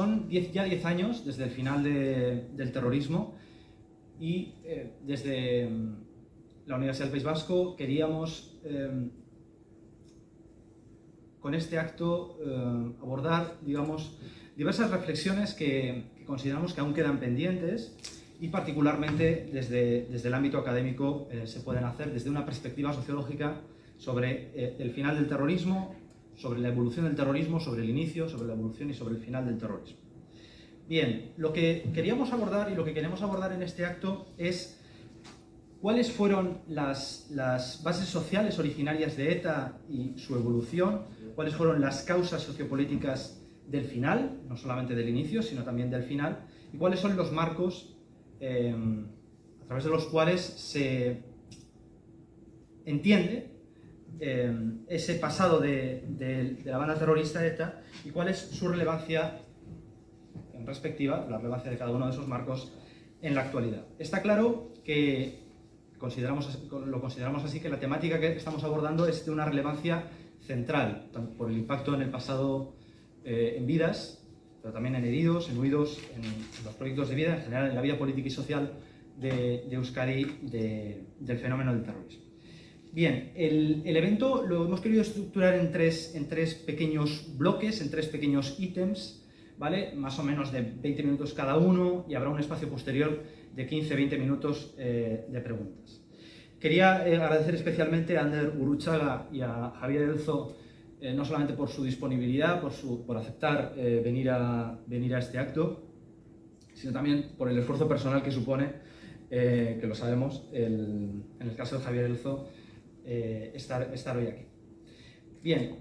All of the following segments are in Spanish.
son ya 10 años desde el final del terrorismo y desde la Universidad del País Vasco queríamos con este acto abordar, digamos, diversas reflexiones que consideramos que aún quedan pendientes y particularmente desde el ámbito académico se pueden hacer desde una perspectiva sociológica sobre el final del terrorismo, sobre la evolución del terrorismo, sobre el inicio, sobre la evolución y sobre el final del terrorismo. Bien, lo que queríamos abordar y lo que queremos abordar en este acto es cuáles fueron las bases sociales originarias de ETA y su evolución, cuáles fueron las causas sociopolíticas del final, no solamente del inicio, sino también del final, y cuáles son los marcos a través de los cuales se entiende ese pasado de la banda terrorista ETA y cuál es su relevancia en perspectiva, la relevancia de cada uno de esos marcos en la actualidad. Está claro que lo consideramos así, que la temática que estamos abordando es de una relevancia central, tanto por el impacto en el pasado en vidas, pero también en heridos, en huidos, en los proyectos de vida, en general en la vida política y social de Euskadi del fenómeno del terrorismo. Bien, el evento lo hemos querido estructurar en tres pequeños bloques, en tres pequeños ítems, ¿vale? Más o menos de 20 minutos cada uno, y habrá un espacio posterior de 15-20 minutos de preguntas. Quería agradecer especialmente a Ander Gurrutxaga y a Javier Elzo, no solamente por su disponibilidad, por aceptar venir a este acto, sino también por el esfuerzo personal que supone, que lo sabemos, en el caso de Javier Elzo, estar hoy aquí. Bien,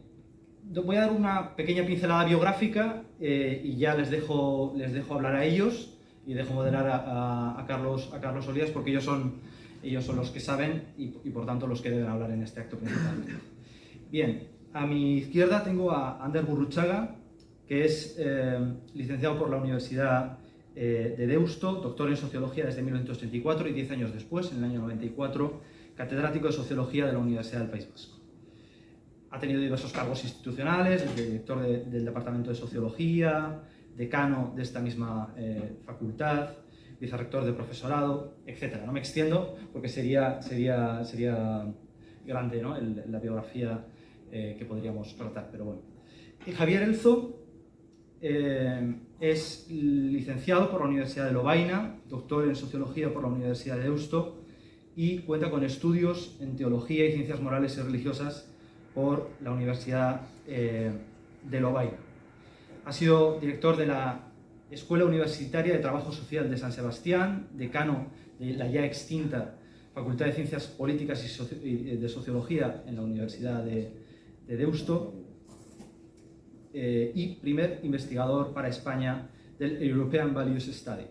voy a dar una pequeña pincelada biográfica y ya les dejo hablar a ellos y dejo moderar a Carlos Olías, porque ellos son los que saben y por tanto los que deben hablar en este acto principalmente. Bien, a mi izquierda tengo a Ander Gurrutxaga, que es licenciado por la Universidad de Deusto, doctor en Sociología desde 1984 y 10 años después, en el año 94, catedrático de Sociología de la Universidad del País Vasco. Ha tenido diversos cargos institucionales, desde director del Departamento de Sociología, decano de esta misma facultad, vicerrector de profesorado, etc. No me extiendo porque sería grande, ¿no?, la biografía que podríamos tratar, pero bueno. Y Javier Elzo es licenciado por la Universidad de Lovaina, doctor en Sociología por la Universidad de Deusto y cuenta con estudios en Teología y Ciencias Morales y Religiosas por la Universidad de Lovaina. Ha sido director de la Escuela Universitaria de Trabajo Social de San Sebastián, decano de la ya extinta Facultad de Ciencias Políticas y de Sociología en la Universidad de Deusto y primer investigador para España del European Values Study.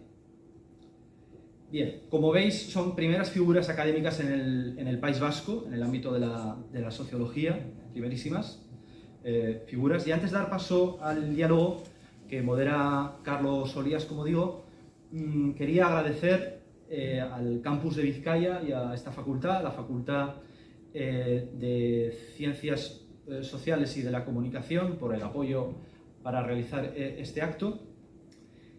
Bien, como veis, son primeras figuras académicas en el País Vasco, en el ámbito de la sociología, primerísimas figuras. Y antes de dar paso al diálogo que modera Carlos Olías, como digo, quería agradecer al campus de Vizcaya y a esta facultad, la Facultad de Ciencias Sociales y de la Comunicación, por el apoyo para realizar este acto.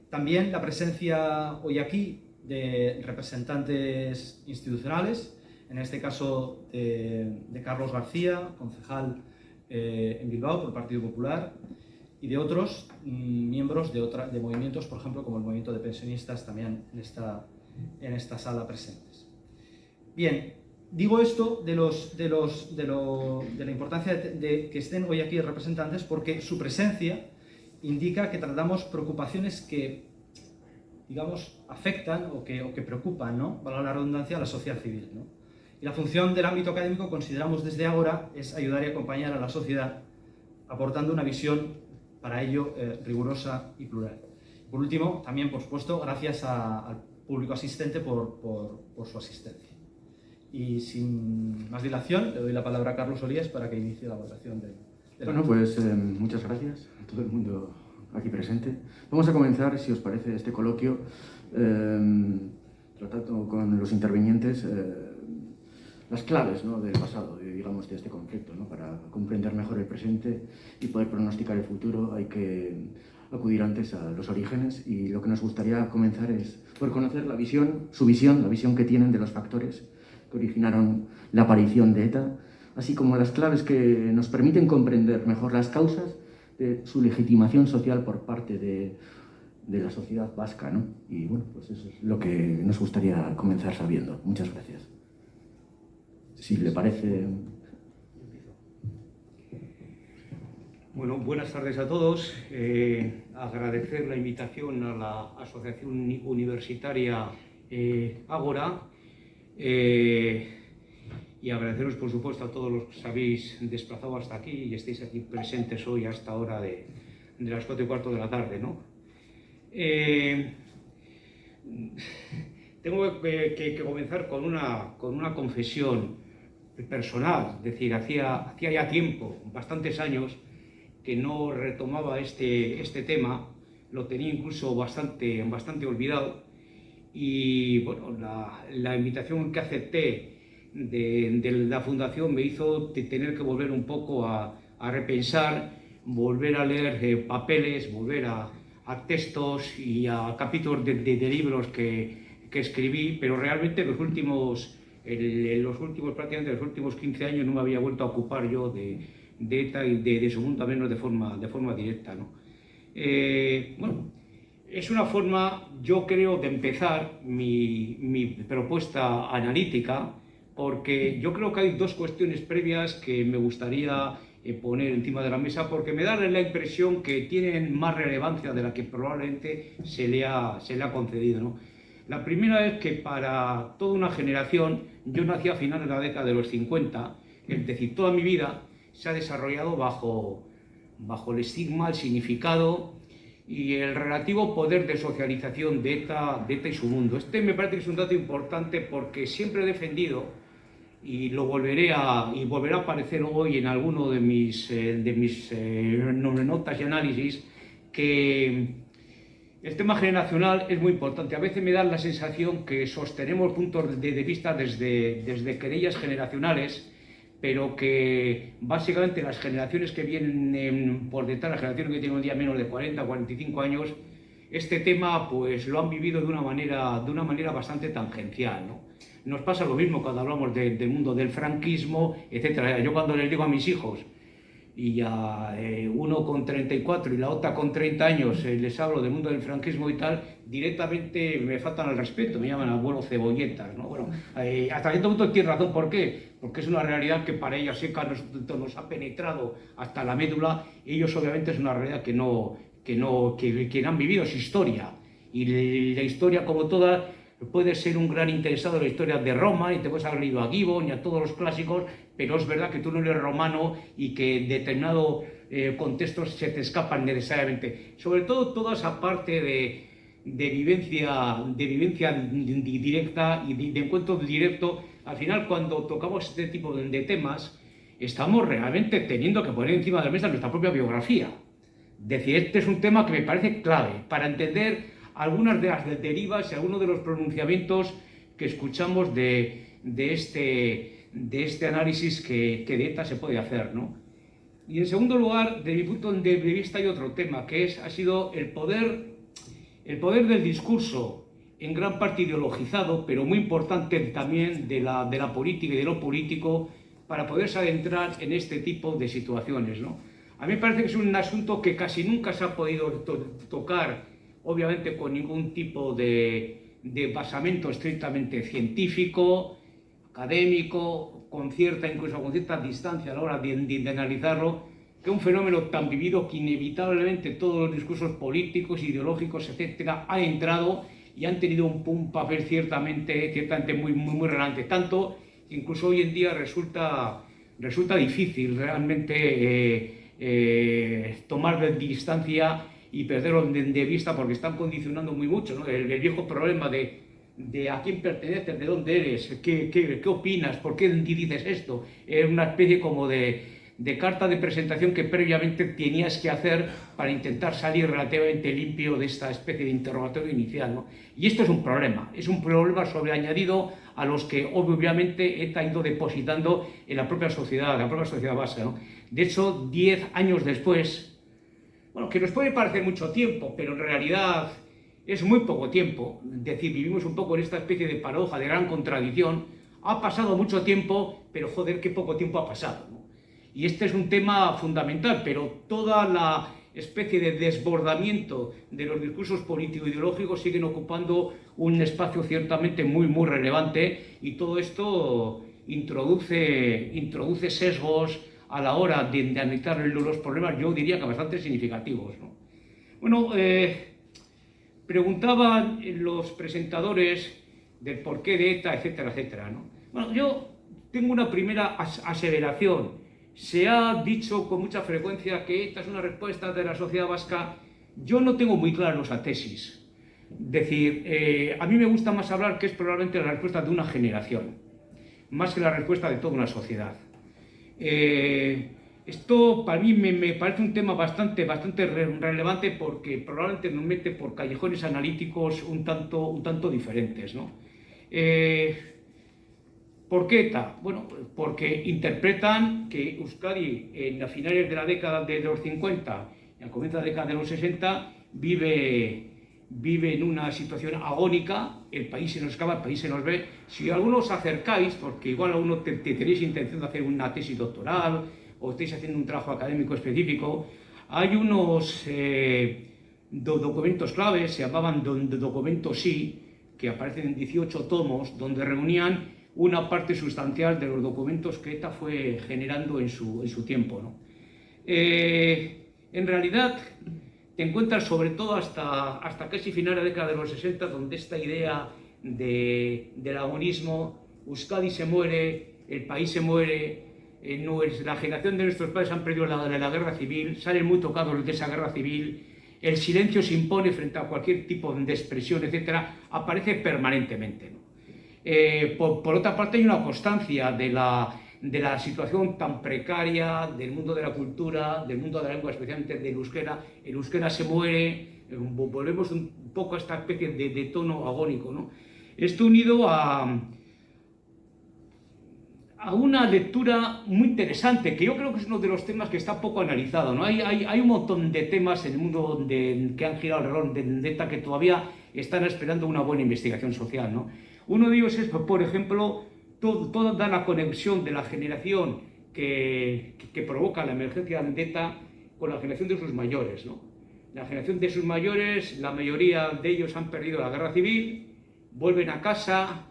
También la presencia hoy aquí de representantes institucionales, en este caso de Carlos García, concejal en Bilbao por el Partido Popular, y de otros miembros de movimientos, por ejemplo, como el movimiento de pensionistas, también en esta sala presentes. Bien, digo esto de la importancia de que estén hoy aquí representantes, porque su presencia indica que tratamos preocupaciones que, digamos, afectan o que preocupan, ¿no?, valga la redundancia, a la sociedad civil, ¿no? Y la función del ámbito académico, consideramos desde ahora, es ayudar y acompañar a la sociedad, aportando una visión para ello rigurosa y plural. Por último, también, por supuesto, gracias al público asistente por su asistencia. Y sin más dilación, le doy la palabra a Carlos Olías para que inicie la votación del Bueno, pues muchas gracias a todo el mundo aquí presente. Vamos a comenzar, si os parece, este coloquio tratando con los intervinientes las claves, ¿no?, del pasado, digamos, de este conflicto, ¿no? Para comprender mejor el presente y poder pronosticar el futuro hay que acudir antes a los orígenes, y lo que nos gustaría comenzar es por conocer la visión que tienen de los factores que originaron la aparición de ETA, así como las claves que nos permiten comprender mejor las causas de su legitimación social por parte de la sociedad vasca, ¿no? Y bueno, pues eso es lo que nos gustaría comenzar sabiendo. Muchas gracias. Si le parece... Bueno, buenas tardes a todos. Agradecer la invitación a la Asociación Universitaria Ágora y agradeceros, por supuesto, a todos los que os habéis desplazado hasta aquí y estéis aquí presentes hoy a esta hora de las 4:15 de la tarde, ¿no? Tengo que comenzar con una confesión personal. Es decir, hacía ya tiempo, bastantes años, que no retomaba este tema. Lo tenía incluso bastante olvidado, y bueno, la invitación que acepté de la Fundación me hizo tener que volver un poco a repensar, volver a leer papeles, volver a textos y a capítulos de libros que escribí, pero realmente prácticamente los últimos 15 años no me había vuelto a ocupar yo de ETA y de su mundo, al menos de forma directa, ¿no? Bueno, es una forma, yo creo, de empezar mi propuesta analítica, porque yo creo que hay dos cuestiones previas que me gustaría poner encima de la mesa, porque me da la impresión que tienen más relevancia de la que probablemente se le ha concedido, ¿no? La primera es que para toda una generación, yo nací a finales de la década de los 50, es decir, toda mi vida se ha desarrollado bajo el estigma, el significado y el relativo poder de socialización de ETA y su mundo. Este me parece que es un dato importante, porque siempre he defendido, y volverá a aparecer hoy en alguno de mis notas y análisis, que el tema generacional es muy importante. A veces me da la sensación que sostenemos puntos de vista desde querellas generacionales, pero que básicamente las generaciones que vienen por detrás, las generaciones que tienen un día menos de 40 o 45 años, este tema pues lo han vivido de una manera bastante tangencial, ¿no? Nos pasa lo mismo cuando hablamos del mundo del franquismo, etc. Yo cuando les digo a mis hijos, y a uno con 34 y la otra con 30 años, les hablo del mundo del franquismo y tal, directamente me faltan al respeto, me llaman abuelo cebolletas, ¿no? Bueno, hasta cierto punto tiene razón. ¿Por qué? Porque es una realidad que para ellos nos ha penetrado hasta la médula. Ellos obviamente es una realidad que no han vivido, es historia, y la historia, como toda, puede ser un gran interesado en la historia de Roma y te puedes haber leído a Gibbon y a todos los clásicos, pero es verdad que tú no eres romano y que en determinados contextos se te escapan necesariamente. Sobre todo toda esa parte de vivencia directa y de encuentro directo. Al final, cuando tocamos este tipo de temas, estamos realmente teniendo que poner encima de la mesa nuestra propia biografía. Es decir, este es un tema que me parece clave para entender algunas de las derivas y algunos de los pronunciamientos que escuchamos de este análisis que de ETA se puede hacer, ¿no? Y en segundo lugar, de mi punto de vista, hay otro tema, que ha sido el poder del discurso, en gran parte ideologizado, pero muy importante también de la política y de lo político, para poderse adentrar en este tipo de situaciones, ¿no? A mí me parece que es un asunto que casi nunca se ha podido tocar, obviamente con ningún tipo de basamento estrictamente científico, académico, incluso con cierta distancia a la hora de analizarlo, que un fenómeno tan vivido que inevitablemente todos los discursos políticos, ideológicos, etcétera, han entrado y han tenido un papel ciertamente muy relevante, tanto que incluso hoy en día resulta difícil realmente tomar distancia y perderlo de vista, porque están condicionando muy mucho, ¿no? El viejo problema de a quién perteneces, de dónde eres, qué opinas, por qué dices esto. Es una especie como de carta de presentación que previamente tenías que hacer para intentar salir relativamente limpio de esta especie de interrogatorio inicial, ¿no? Y esto es un problema sobreañadido a los que obviamente ETA ha ido depositando en la propia sociedad vasca, ¿no? De hecho, 10 años después, bueno, que nos puede parecer mucho tiempo, pero en realidad es muy poco tiempo. Es decir, vivimos un poco en esta especie de paradoja, de gran contradicción. Ha pasado mucho tiempo, pero joder, qué poco tiempo ha pasado, ¿no? Y este es un tema fundamental, pero toda la especie de desbordamiento de los discursos político-ideológicos siguen ocupando un espacio ciertamente muy, muy relevante, y todo esto introduce sesgos a la hora de analizar los problemas, yo diría que bastante significativos, ¿no? Bueno, preguntaban los presentadores del porqué de ETA, etcétera, etcétera, ¿no? Bueno, yo tengo una primera aseveración. Se ha dicho con mucha frecuencia que ETA es una respuesta de la sociedad vasca. Yo no tengo muy claro esa tesis. Es decir, a mí me gusta más hablar que es probablemente la respuesta de una generación, más que la respuesta de toda una sociedad. Esto para mí me parece un tema bastante relevante, porque probablemente nos mete por callejones analíticos un tanto diferentes, ¿no? ¿Por qué ETA? Bueno, porque interpretan que Euskadi a finales de la década de los 50 y al comienzo de la década de los 60 vive en una situación agónica. El país se nos acaba, el país se nos ve. Si algunos os acercáis, porque igual a uno tenéis intención de hacer una tesis doctoral o estáis haciendo un trabajo académico específico, hay unos documentos claves, se llamaban documentos sí, que aparecen en 18 tomos, donde reunían una parte sustancial de los documentos que ETA fue generando en su tiempo, ¿no? En realidad, te encuentras sobre todo hasta casi final de la década de los 60, donde esta idea del agonismo, Euskadi se muere, el país se muere, la generación de nuestros padres han perdido la guerra civil, salen muy tocados de esa guerra civil, el silencio se impone frente a cualquier tipo de expresión, etcétera, aparece permanentemente, ¿no? Por otra parte, hay una constancia de la situación tan precaria del mundo de la cultura, del mundo de la lengua, especialmente del euskera. El euskera se muere, volvemos un poco a esta especie de tono agónico, ¿no? Esto unido a una lectura muy interesante, que yo creo que es uno de los temas que está poco analizado, ¿no? Hay un montón de temas en el mundo que han girado alrededor de ETA que todavía están esperando una buena investigación social, ¿no? Uno de ellos es, por ejemplo, toda la conexión de la generación que provoca la emergencia de ETA con la generación de sus mayores, ¿no? La generación de sus mayores, la mayoría de ellos han perdido la guerra civil, vuelven a casa,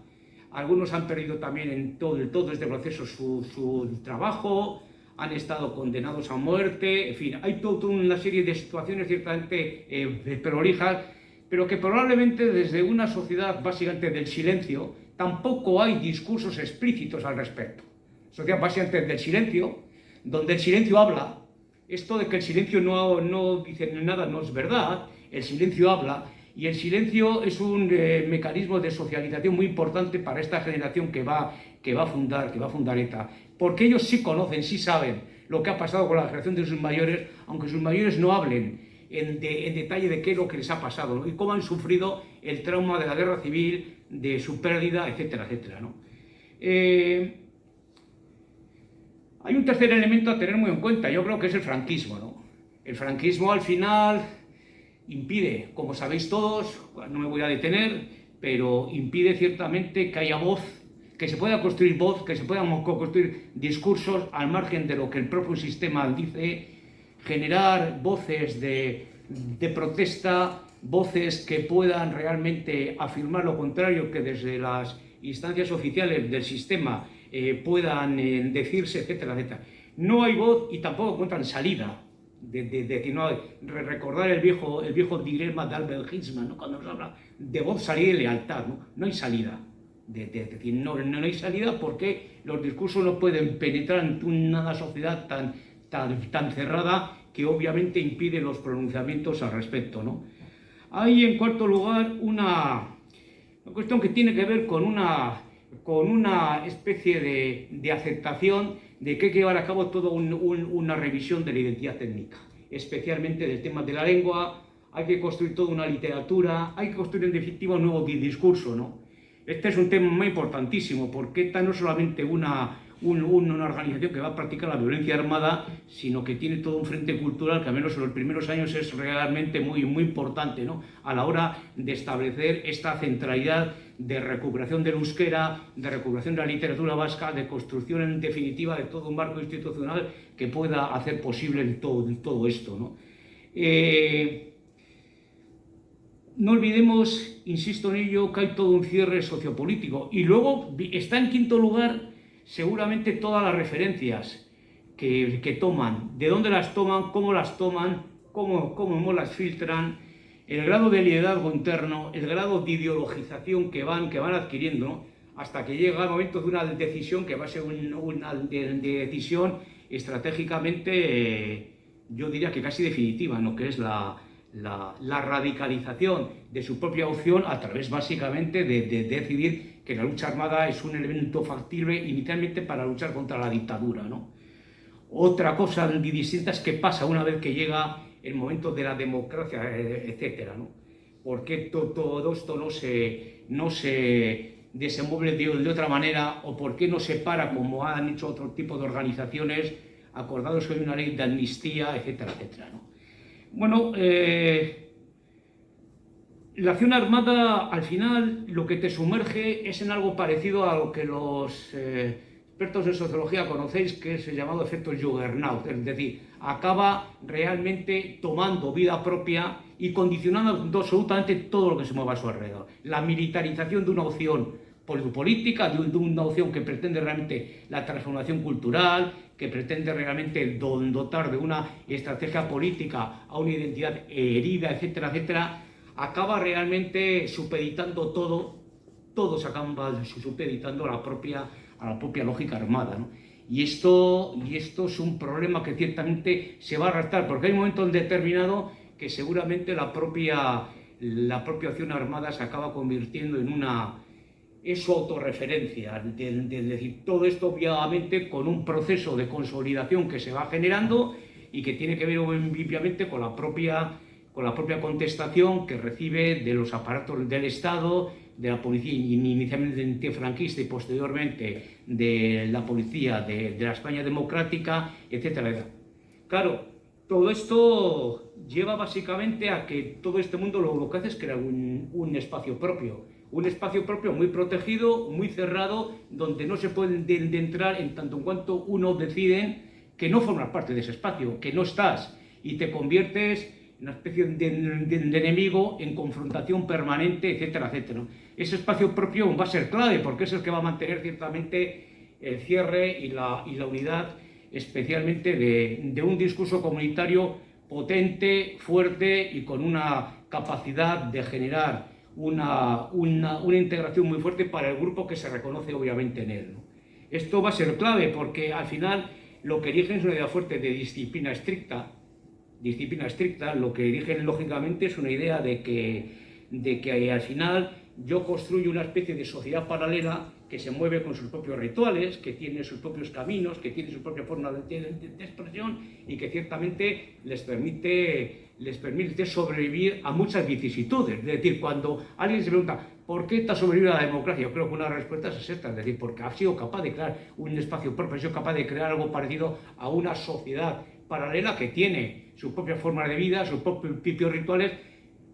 algunos han perdido también en todo este proceso su trabajo, han estado condenados a muerte, en fin, hay toda una serie de situaciones ciertamente prolijas, pero que probablemente desde una sociedad básicamente del silencio tampoco hay discursos explícitos al respecto. Sociedad básicamente del silencio, donde el silencio habla. Esto de que el silencio no dice nada no es verdad, el silencio habla, y el silencio es un mecanismo de socialización muy importante para esta generación que va a fundar ETA, porque ellos sí conocen, sí saben lo que ha pasado con la generación de sus mayores, aunque sus mayores no hablen en detalle de qué es lo que les ha pasado, ¿no? Y cómo han sufrido el trauma de la guerra civil, de su pérdida, etcétera, etcétera, ¿no? Hay un tercer elemento a tener muy en cuenta, yo creo que es el franquismo, ¿no? El franquismo al final impide, como sabéis todos, no me voy a detener, pero impide ciertamente que haya voz, que se pueda construir voz, que se puedan construir discursos al margen de lo que el propio sistema dice, generar voces de protesta, voces que puedan realmente afirmar lo contrario que desde las instancias oficiales del sistema puedan decirse, etcétera, etcétera. No hay voz y tampoco encuentran salida. Recordar el viejo dilema de Albert Hirschman, ¿no? Cuando nos habla de voz, salida y lealtad, no hay salida. No hay salida porque los discursos no pueden penetrar en una sociedad tan cerrada que obviamente impide los pronunciamientos al respecto, ¿no? Hay, en cuarto lugar, una cuestión que tiene que ver con una especie de aceptación de que hay que llevar a cabo toda una revisión de la identidad étnica, especialmente del tema de la lengua. Hay que construir toda una literatura, hay que construir en definitiva un nuevo discurso, ¿no? Este es un tema muy importantísimo, porque ETA no es solamente una una organización que va a practicar la violencia armada, sino que tiene todo un frente cultural que al menos en los primeros años es realmente muy, muy importante, ¿no?, a la hora de establecer esta centralidad de recuperación del euskera, de recuperación de la literatura vasca, de construcción en definitiva de todo un marco institucional que pueda hacer posible todo esto, ¿no? No olvidemos, insisto en ello, que hay todo un cierre sociopolítico. Y luego está en quinto lugar seguramente todas las referencias que toman, de dónde las toman, cómo las filtran, el grado de liderazgo interno, el grado de ideologización que van adquiriendo, ¿no?, hasta que llega el momento de una decisión que va a ser una decisión estratégicamente, yo diría que casi definitiva, ¿no?, que es la radicalización de su propia opción a través básicamente de decidir que la lucha armada es un elemento factible inicialmente para luchar contra la dictadura, ¿no? Otra cosa distinta es qué pasa una vez que llega el momento de la democracia, etcétera, ¿no? ¿Por qué todo esto no se desenvuelve de otra manera, o por qué no se para como han hecho otro tipo de organizaciones acordados que hay una ley de amnistía, etcétera, etcétera, ¿no? Bueno, la acción armada, al final, lo que te sumerge es en algo parecido a lo que los expertos en sociología conocéis, que es el llamado efecto Juggernaut, es decir, acaba realmente tomando vida propia y condicionando absolutamente todo lo que se mueva a su alrededor. La militarización de una opción política, de una opción que pretende realmente la transformación cultural, que pretende realmente dotar de una estrategia política a una identidad herida, etcétera, etcétera, acaba realmente supeditando todo se acaba supeditando a la propia lógica armada, ¿no? Y esto es un problema que ciertamente se va a arrastrar, porque hay un momento determinado que seguramente la propia acción armada se acaba convirtiendo en su autorreferencia, es decir, todo esto obviamente con un proceso de consolidación que se va generando y que tiene que ver obviamente con la propia contestación que recibe de los aparatos del Estado, de la policía inicialmente franquista y posteriormente de la policía de la España democrática, etcétera. Claro, todo esto lleva básicamente a que todo este mundo lo que hace es crear un espacio propio. Un espacio propio muy protegido, muy cerrado, donde no se puede entrar en tanto en cuanto uno deciden que no formas parte de ese espacio, que no estás, y te conviertes en una especie de enemigo, en confrontación permanente, etcétera, etcétera, ¿no? Ese espacio propio va a ser clave, porque es el que va a mantener ciertamente el cierre y la unidad, especialmente de un discurso comunitario potente, fuerte y con una capacidad de generar una integración muy fuerte para el grupo que se reconoce obviamente en él, ¿no? Esto va a ser clave porque al final lo que eligen es una idea fuerte de disciplina estricta, lo que eligen lógicamente es una idea de que al final yo construyo una especie de sociedad paralela que se mueve con sus propios rituales, que tiene sus propios caminos, que tiene su propia forma de expresión y que ciertamente les permite sobrevivir a muchas vicisitudes. Es decir, cuando alguien se pregunta ¿por qué está sobreviviendo la democracia? Yo creo que una respuesta es esta, es decir, porque ha sido capaz de crear un espacio propio, ha sido capaz de crear algo parecido a una sociedad paralela que tiene su propia forma de vida, sus propios rituales,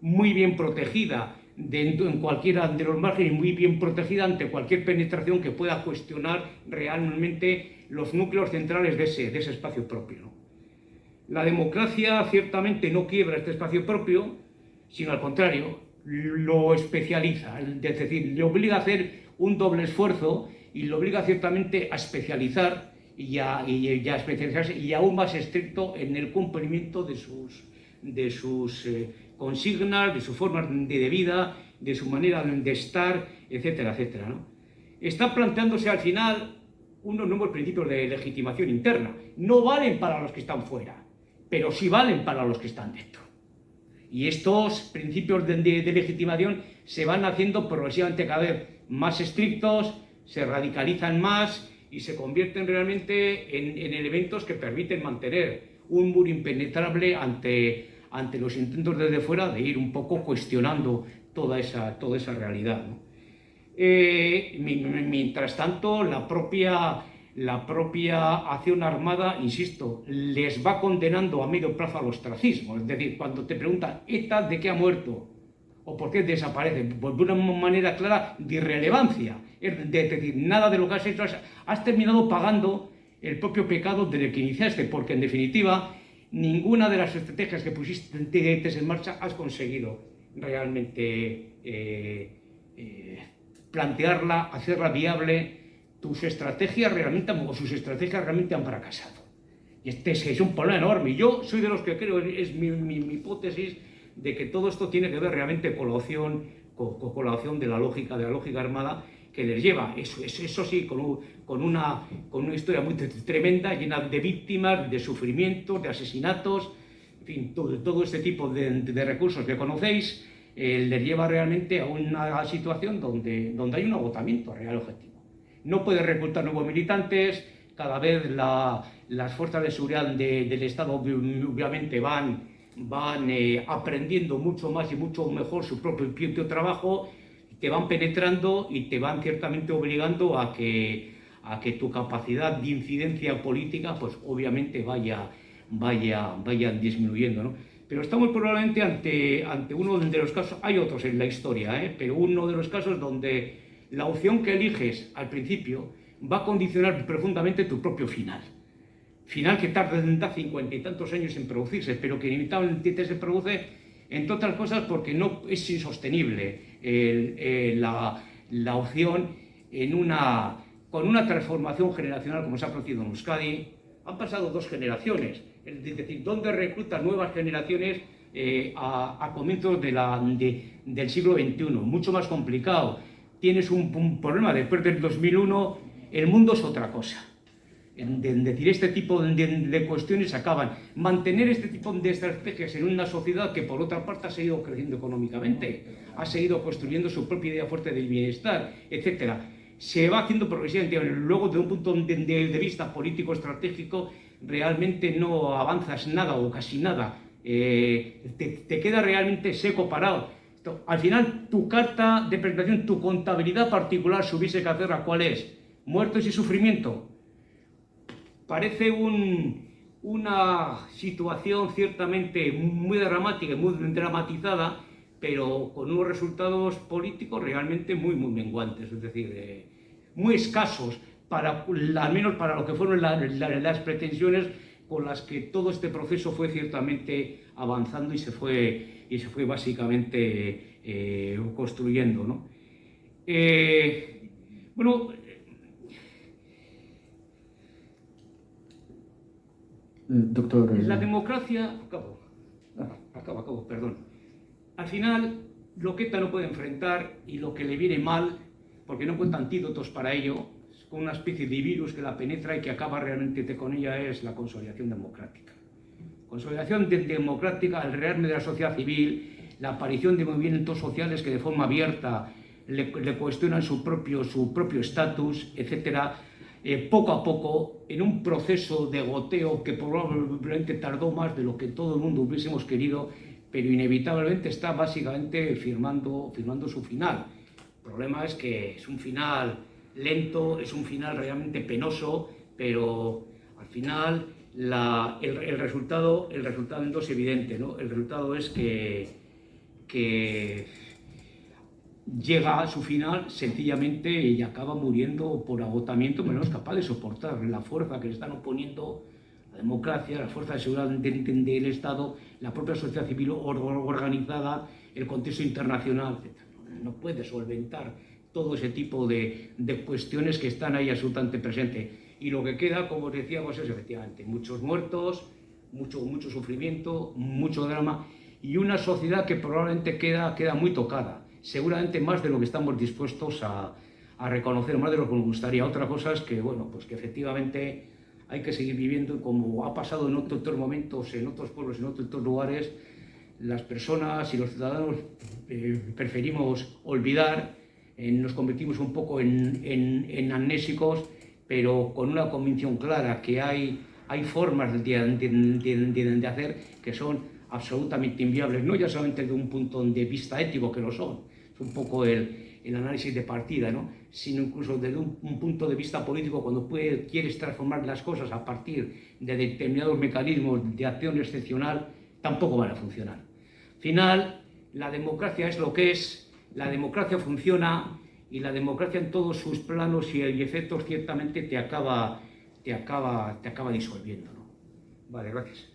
muy bien protegida en cualquiera de los márgenes, muy bien protegida ante cualquier penetración que pueda cuestionar realmente los núcleos centrales de ese espacio propio, ¿no? La democracia ciertamente no quiebra este espacio propio, sino al contrario, lo especializa, es decir, le obliga a hacer un doble esfuerzo y le obliga ciertamente a especializar y a especializarse y aún más estricto en el cumplimiento de sus consignas, de su forma de vida, de su manera de estar, etcétera, etcétera, ¿no? Está planteándose al final unos nuevos principios de legitimación interna. No valen para los que están fuera, pero sí valen para los que están dentro. Y estos principios de legitimación se van haciendo progresivamente cada vez más estrictos, se radicalizan más y se convierten realmente en elementos que permiten mantener un muro impenetrable ante los intentos desde fuera de ir un poco cuestionando toda esa realidad, ¿no? Mientras tanto, la propia la propia acción armada, insisto, les va condenando a medio plazo al ostracismo. Es decir, cuando te preguntan ¿ETA de qué ha muerto? ¿O por qué desaparece? Pues de una manera clara de irrelevancia. Es decir, nada de lo que has hecho, has terminado pagando el propio pecado del que iniciaste, porque en definitiva ninguna de las estrategias que pusiste en marcha has conseguido realmente plantearla, hacerla viable. Tus estrategias realmente, o sus estrategias realmente han fracasado. Y este es un problema enorme. Y yo soy de los que creo, es mi hipótesis, de que todo esto tiene que ver realmente con la opción de la lógica armada, que les lleva, eso sí, con una historia muy tremenda, llena de víctimas, de sufrimientos, de asesinatos, en fin, todo este tipo de recursos que conocéis, les lleva realmente a una situación donde hay un agotamiento real objetivo. No puede reclutar nuevos militantes, cada vez las fuerzas de seguridad del Estado obviamente van aprendiendo mucho más y mucho mejor su propio trabajo, te van penetrando y te van ciertamente obligando a que tu capacidad de incidencia política, pues obviamente vaya disminuyendo, ¿no? Pero estamos probablemente ante uno de los casos, hay otros en la historia, pero uno de los casos donde la opción que eliges al principio va a condicionar profundamente tu propio final. Final que tarda 50 y tantos años en producirse, pero que inevitablemente se produce, entre otras cosas, porque no es insostenible la opción con una transformación generacional como se ha producido en Euskadi. Han pasado 2 generaciones, es decir, ¿dónde reclutas nuevas generaciones a comienzos del siglo XXI? Mucho más complicado. Tienes un problema, después del 2001 el mundo es otra cosa. Es decir, este tipo de cuestiones acaban. Mantener este tipo de estrategias en una sociedad que por otra parte ha seguido creciendo económicamente, ha seguido construyendo su propia idea fuerte del bienestar, etc. Se va haciendo progresivamente. Luego, de un punto de vista político-estratégico, realmente no avanzas nada o casi nada. Te queda realmente seco, parado. Al final, tu carta de presentación, tu contabilidad particular, si hubiese que hacerla, ¿cuál es? Muertos y sufrimiento. Parece una situación ciertamente muy dramática y muy dramatizada, pero con unos resultados políticos realmente muy menguantes, es decir, muy escasos, al menos para lo que fueron las pretensiones con las que todo este proceso fue ciertamente avanzando y se fue básicamente construyendo, ¿no? Bueno, doctor... La democracia... Acabo, perdón. Al final, lo que ETA no puede enfrentar y lo que le viene mal, porque no encuentra antídotos para ello, es con una especie de virus que la penetra y que acaba realmente con ella, es la consolidación democrática. Consolidación democrática, el rearme de la sociedad civil, la aparición de movimientos sociales que de forma abierta le cuestionan su propio estatus, etcétera. Poco a poco, en un proceso de goteo que probablemente tardó más de lo que todo el mundo hubiésemos querido, pero inevitablemente está básicamente firmando su final. El problema es que es un final lento, es un final realmente penoso, pero al final el resultado no es evidente, ¿no? El resultado es que llega a su final sencillamente y acaba muriendo por agotamiento, pero no es capaz de soportar la fuerza que le están oponiendo la democracia, la fuerza de seguridad del Estado, la propia sociedad civil organizada, el contexto internacional, etc. No puede solventar todo ese tipo de cuestiones que están ahí absolutamente presentes. Y lo que queda, como decíamos, es efectivamente muchos muertos, mucho sufrimiento, mucho drama y una sociedad que probablemente queda muy tocada. Seguramente más de lo que estamos dispuestos a reconocer, más de lo que nos gustaría. Otra cosa es que, bueno, pues que efectivamente hay que seguir viviendo, como ha pasado en otros momentos, en otros pueblos, en otros lugares, las personas y los ciudadanos preferimos olvidar, nos convertimos un poco en amnésicos, pero con una convicción clara que hay formas de hacer que son absolutamente inviables, no ya solamente desde un punto de vista ético, que lo son, es un poco el el análisis de partida, ¿no? Sino incluso desde un punto de vista político, cuando quieres transformar las cosas a partir de determinados mecanismos de acción excepcional, tampoco van a funcionar. Al final, la democracia es lo que es, la democracia funciona, y la democracia en todos sus planos y efectos ciertamente te acaba disolviendo, ¿no? Vale, gracias.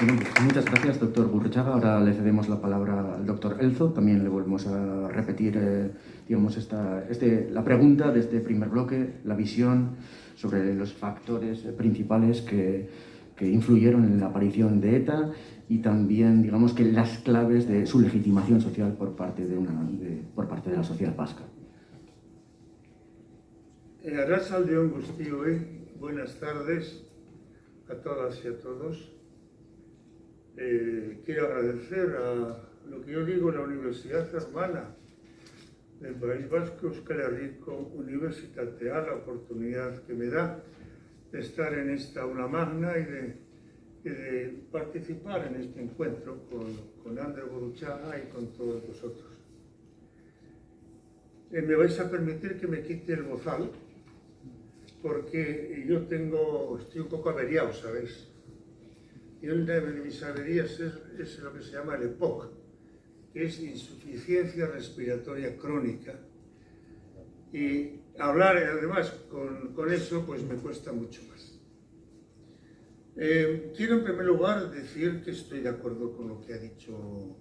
Bueno, pues muchas gracias, doctor Gurruchaga. Ahora le cedemos la palabra al doctor Elzo. También le volvemos a repetir digamos, la pregunta de este primer bloque, la visión sobre los factores principales que influyeron en la aparición de ETA y también, digamos, que las claves de su legitimación social por parte de la sociedad vasca. Arratsalde on guztioi, buenas tardes a todas y a todos. Quiero agradecer a lo que yo digo, la Universidad Hermana del País Vasco, Euskal Herriko Unibertsitatea, la oportunidad que me da de estar en esta aula magna y de participar en este encuentro con Ander Gurruchaga y con todos vosotros. Me vais a permitir que me quite el bozal, porque yo estoy un poco averiado, ¿sabéis? Y una de mis averías es lo que se llama el EPOC, que es insuficiencia respiratoria crónica. Y hablar además con eso pues me cuesta mucho más. Quiero en primer lugar decir que estoy de acuerdo con lo que ha dicho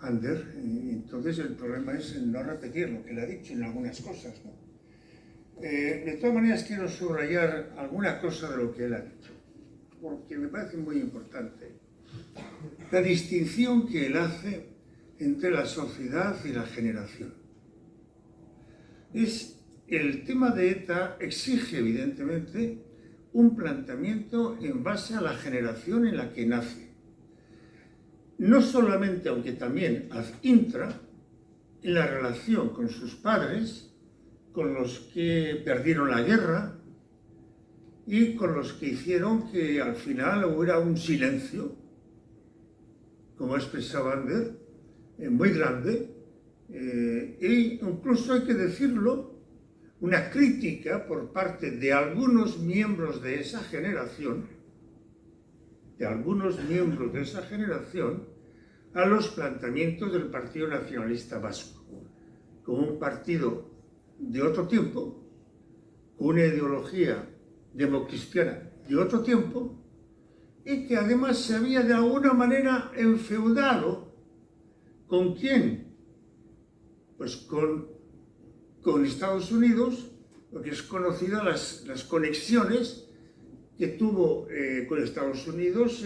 Ander. Entonces el problema es en no repetir lo que él ha dicho en algunas cosas, ¿no? De todas maneras quiero subrayar alguna cosa de lo que él ha dicho, porque me parece muy importante. La distinción que él hace entre la sociedad y la generación. El tema de ETA exige, evidentemente, un planteamiento en base a la generación en la que nace. No solamente, aunque también ad intra, en la relación con sus padres, con los que perdieron la guerra y con los que hicieron que al final hubiera un silencio, como expresaba Ander, muy grande, e incluso hay que decirlo, una crítica por parte de algunos miembros de esa generación, a los planteamientos del Partido Nacionalista Vasco, como un partido de otro tiempo, con una ideología democristiana de otro tiempo, y que además se había de alguna manera enfeudado. ¿Con quién? Pues con Estados Unidos, lo que es conocida las conexiones que tuvo con Estados Unidos,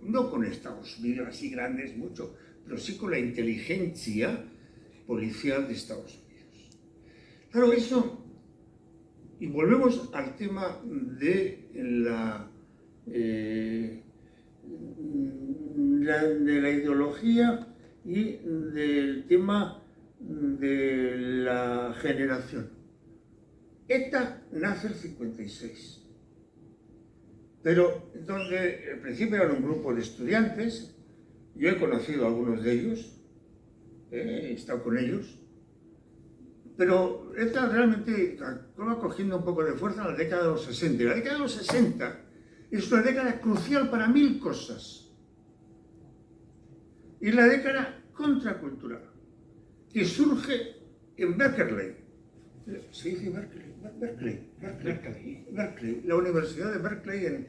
no con Estados Unidos así grandes mucho, pero sí con la inteligencia policial de Estados Unidos. Claro, eso, y volvemos al tema de la ideología y del tema de la generación. ETA nace el 56, pero donde al principio era un grupo de estudiantes, yo he conocido a algunos de ellos, he estado con ellos, pero ETA realmente acaba cogiendo un poco de fuerza en la década de los 60. Y la década de los 60 es una década crucial para 1000 cosas. Y la década contracultural, que surge en Berkeley. ¿Se dice Berkeley? Berkeley. La Universidad de Berkeley.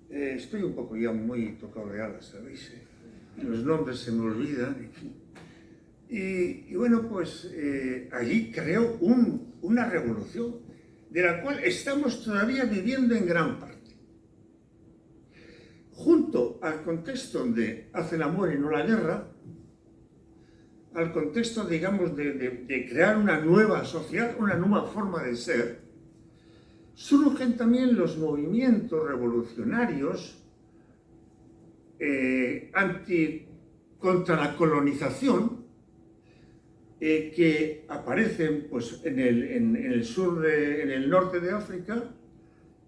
Estoy un poco ya muy tocado de alas, ¿sabéis? Los nombres se me olvidan, en fin. Y bueno, pues allí creó una revolución de la cual estamos todavía viviendo en gran parte. Junto al contexto donde hace el amor y no la guerra, al contexto, digamos, de crear una nueva sociedad, una nueva forma de ser, surgen también los movimientos revolucionarios contra la colonización, que aparecen pues, en el sur, en el norte de África.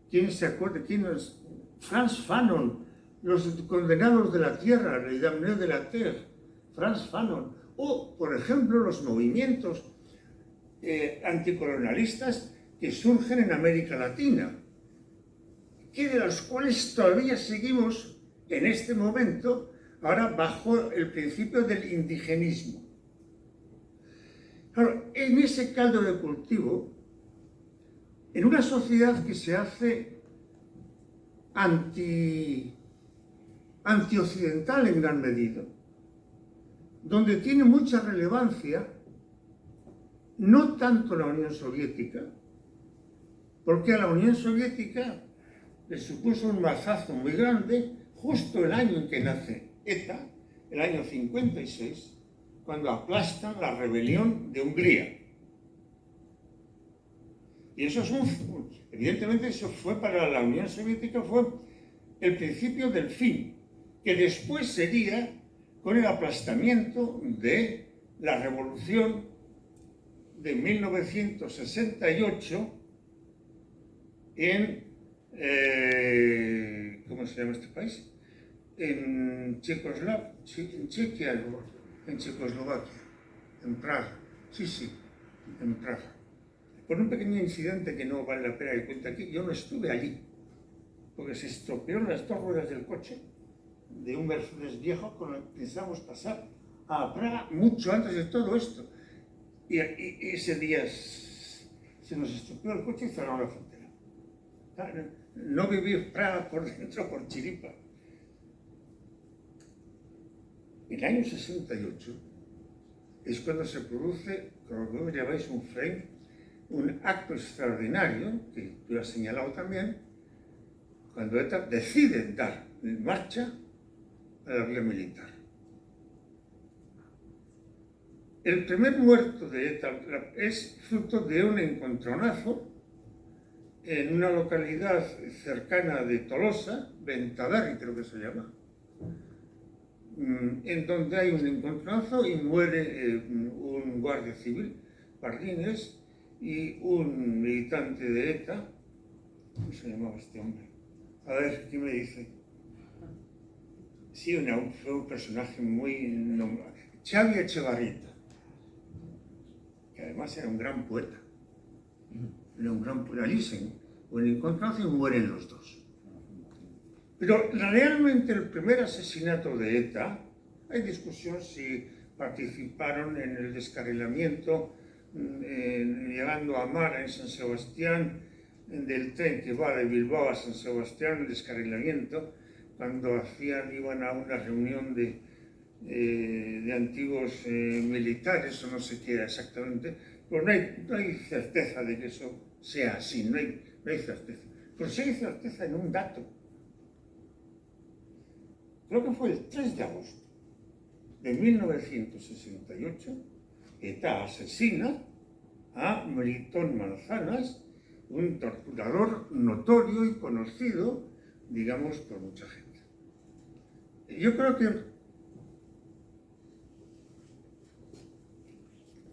¿Quién se acuerda? ¿Quién es? Frantz Fanon los condenados de la tierra, les damnés de la terre, Frantz Fanon, o, por ejemplo, los movimientos anticolonialistas que surgen en América Latina, que de los cuales todavía seguimos en este momento, ahora bajo el principio del indigenismo. Claro, en ese caldo de cultivo, en una sociedad que se hace antioccidental en gran medida, donde tiene mucha relevancia no tanto la Unión Soviética, porque a la Unión Soviética le supuso un mazazo muy grande justo el año en que nace ETA, el año 56, cuando aplastan la rebelión de Hungría. Y eso es evidentemente eso fue para la Unión Soviética, fue el principio del fin, que después sería con el aplastamiento de la revolución de 1968 en, ¿cómo se llama este país? En Checoslovaquia, en Praga, sí, en Praga. Por un pequeño incidente que no vale la pena que cuente aquí, yo no estuve allí, porque se estropearon las dos ruedas del coche de un Mercedes viejo con el que pensábamos pasar a Praga mucho antes de todo esto. Y ese día se nos estropeó el coche y cerraron la frontera. No vivir Praga por dentro por chiripa. En el año 68 es cuando se produce, como vos llamáis un frame, un acto extraordinario, que tú has señalado también, cuando ETA decide dar marcha a la vía militar. El primer muerto de ETA es fruto de un encontronazo en una localidad cercana de Tolosa, Ventadarri creo que se llama, en donde hay un encontronazo y muere un guardia civil, Pardines, y un militante de ETA. ¿Cómo se llamaba este hombre? A ver, ¿qué me dice? Sí, fue un personaje muy... Xavi Echevarrieta, que además era un gran poeta. Era un gran poeta. O en el encontronazo mueren los dos. Pero realmente el primer asesinato de ETA, hay discusión si participaron en el descarrilamiento, llegando a Mara en San Sebastián, del tren que va de Bilbao a San Sebastián, el descarrilamiento, cuando iban a una reunión de antiguos militares, o no sé qué era exactamente, pero no hay certeza de que eso sea así, no hay certeza. Pero sí hay certeza en un dato. Creo que fue el 3 de agosto de 1968, ETA asesina a Melitón Manzanas, un torturador notorio y conocido, digamos, por mucha gente. Yo creo que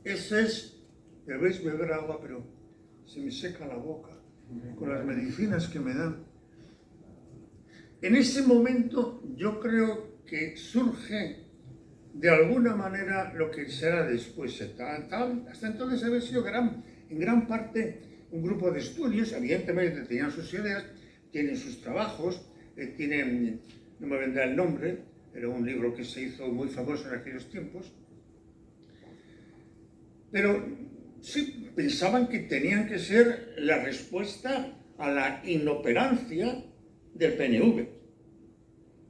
ese es, debéis beber agua, pero se me seca la boca con las medicinas que me dan. En ese momento yo creo que surge de alguna manera lo que será después. Hasta entonces había sido en gran parte un grupo de estudios, evidentemente tenían sus ideas, tienen sus trabajos, no me vendrá el nombre, era un libro que se hizo muy famoso en aquellos tiempos, pero sí pensaban que tenían que ser la respuesta a la inoperancia del PNV,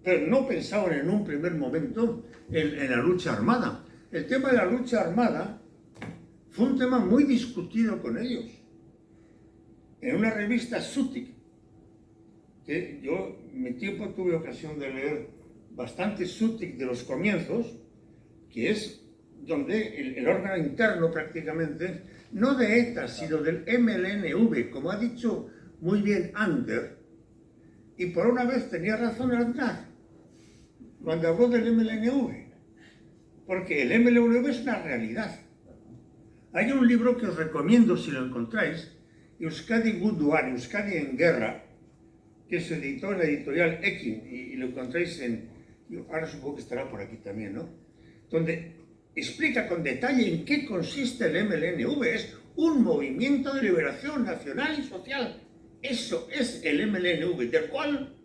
pero no pensaban en un primer momento en la lucha armada. El tema de la lucha armada fue un tema muy discutido con ellos. En una revista Sutik, que yo en mi tiempo tuve ocasión de leer bastante Sutik de los comienzos, que es donde el órgano interno prácticamente, no de ETA, sino del MLNV, como ha dicho muy bien Ander, y por una vez tenía razón Aznar cuando habló del MLNV, porque el MLNV es una realidad. Hay un libro que os recomiendo si lo encontráis, Euskadi Guduar, Euskadi en Guerra, que se editó en la editorial Ekin, y lo encontráis ahora supongo que estará por aquí también, ¿no? Donde explica con detalle en qué consiste el MLNV. Es un movimiento de liberación nacional y social. Eso es el MLNV, del cual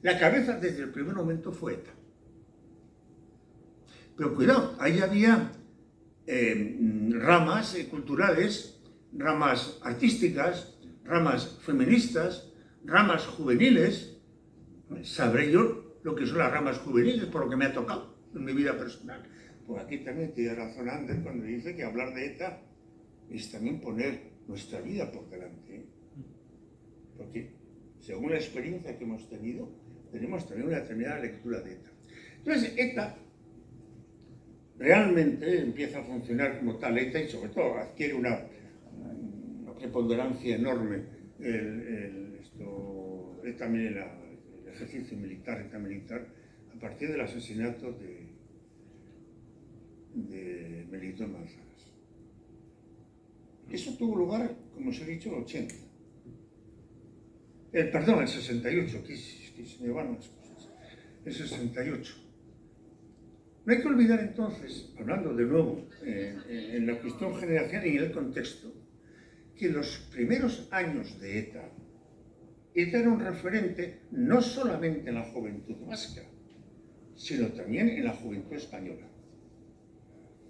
la cabeza desde el primer momento fue ETA. Pero cuidado, ahí había ramas culturales, ramas artísticas, ramas feministas, ramas juveniles. Sabré yo lo que son las ramas juveniles por lo que me ha tocado en mi vida personal. Pues aquí también tiene razón Ander cuando dice que hablar de ETA es también poner nuestra vida por delante, ¿eh? Porque según la experiencia que hemos tenido, tenemos también una determinada lectura de ETA. Entonces, ETA realmente empieza a funcionar como tal, ETA, y sobre todo adquiere una preponderancia enorme también el ejercicio militar, ETA militar, a partir del asesinato de Melitón Manzanas. Eso tuvo lugar, como os he dicho, en el 80. Perdón, el 68, que se me van las cosas. El 68. No hay que olvidar entonces, hablando de nuevo en la cuestión generacional y en el contexto, que los primeros años de ETA era un referente no solamente en la juventud vasca, sino también en la juventud española.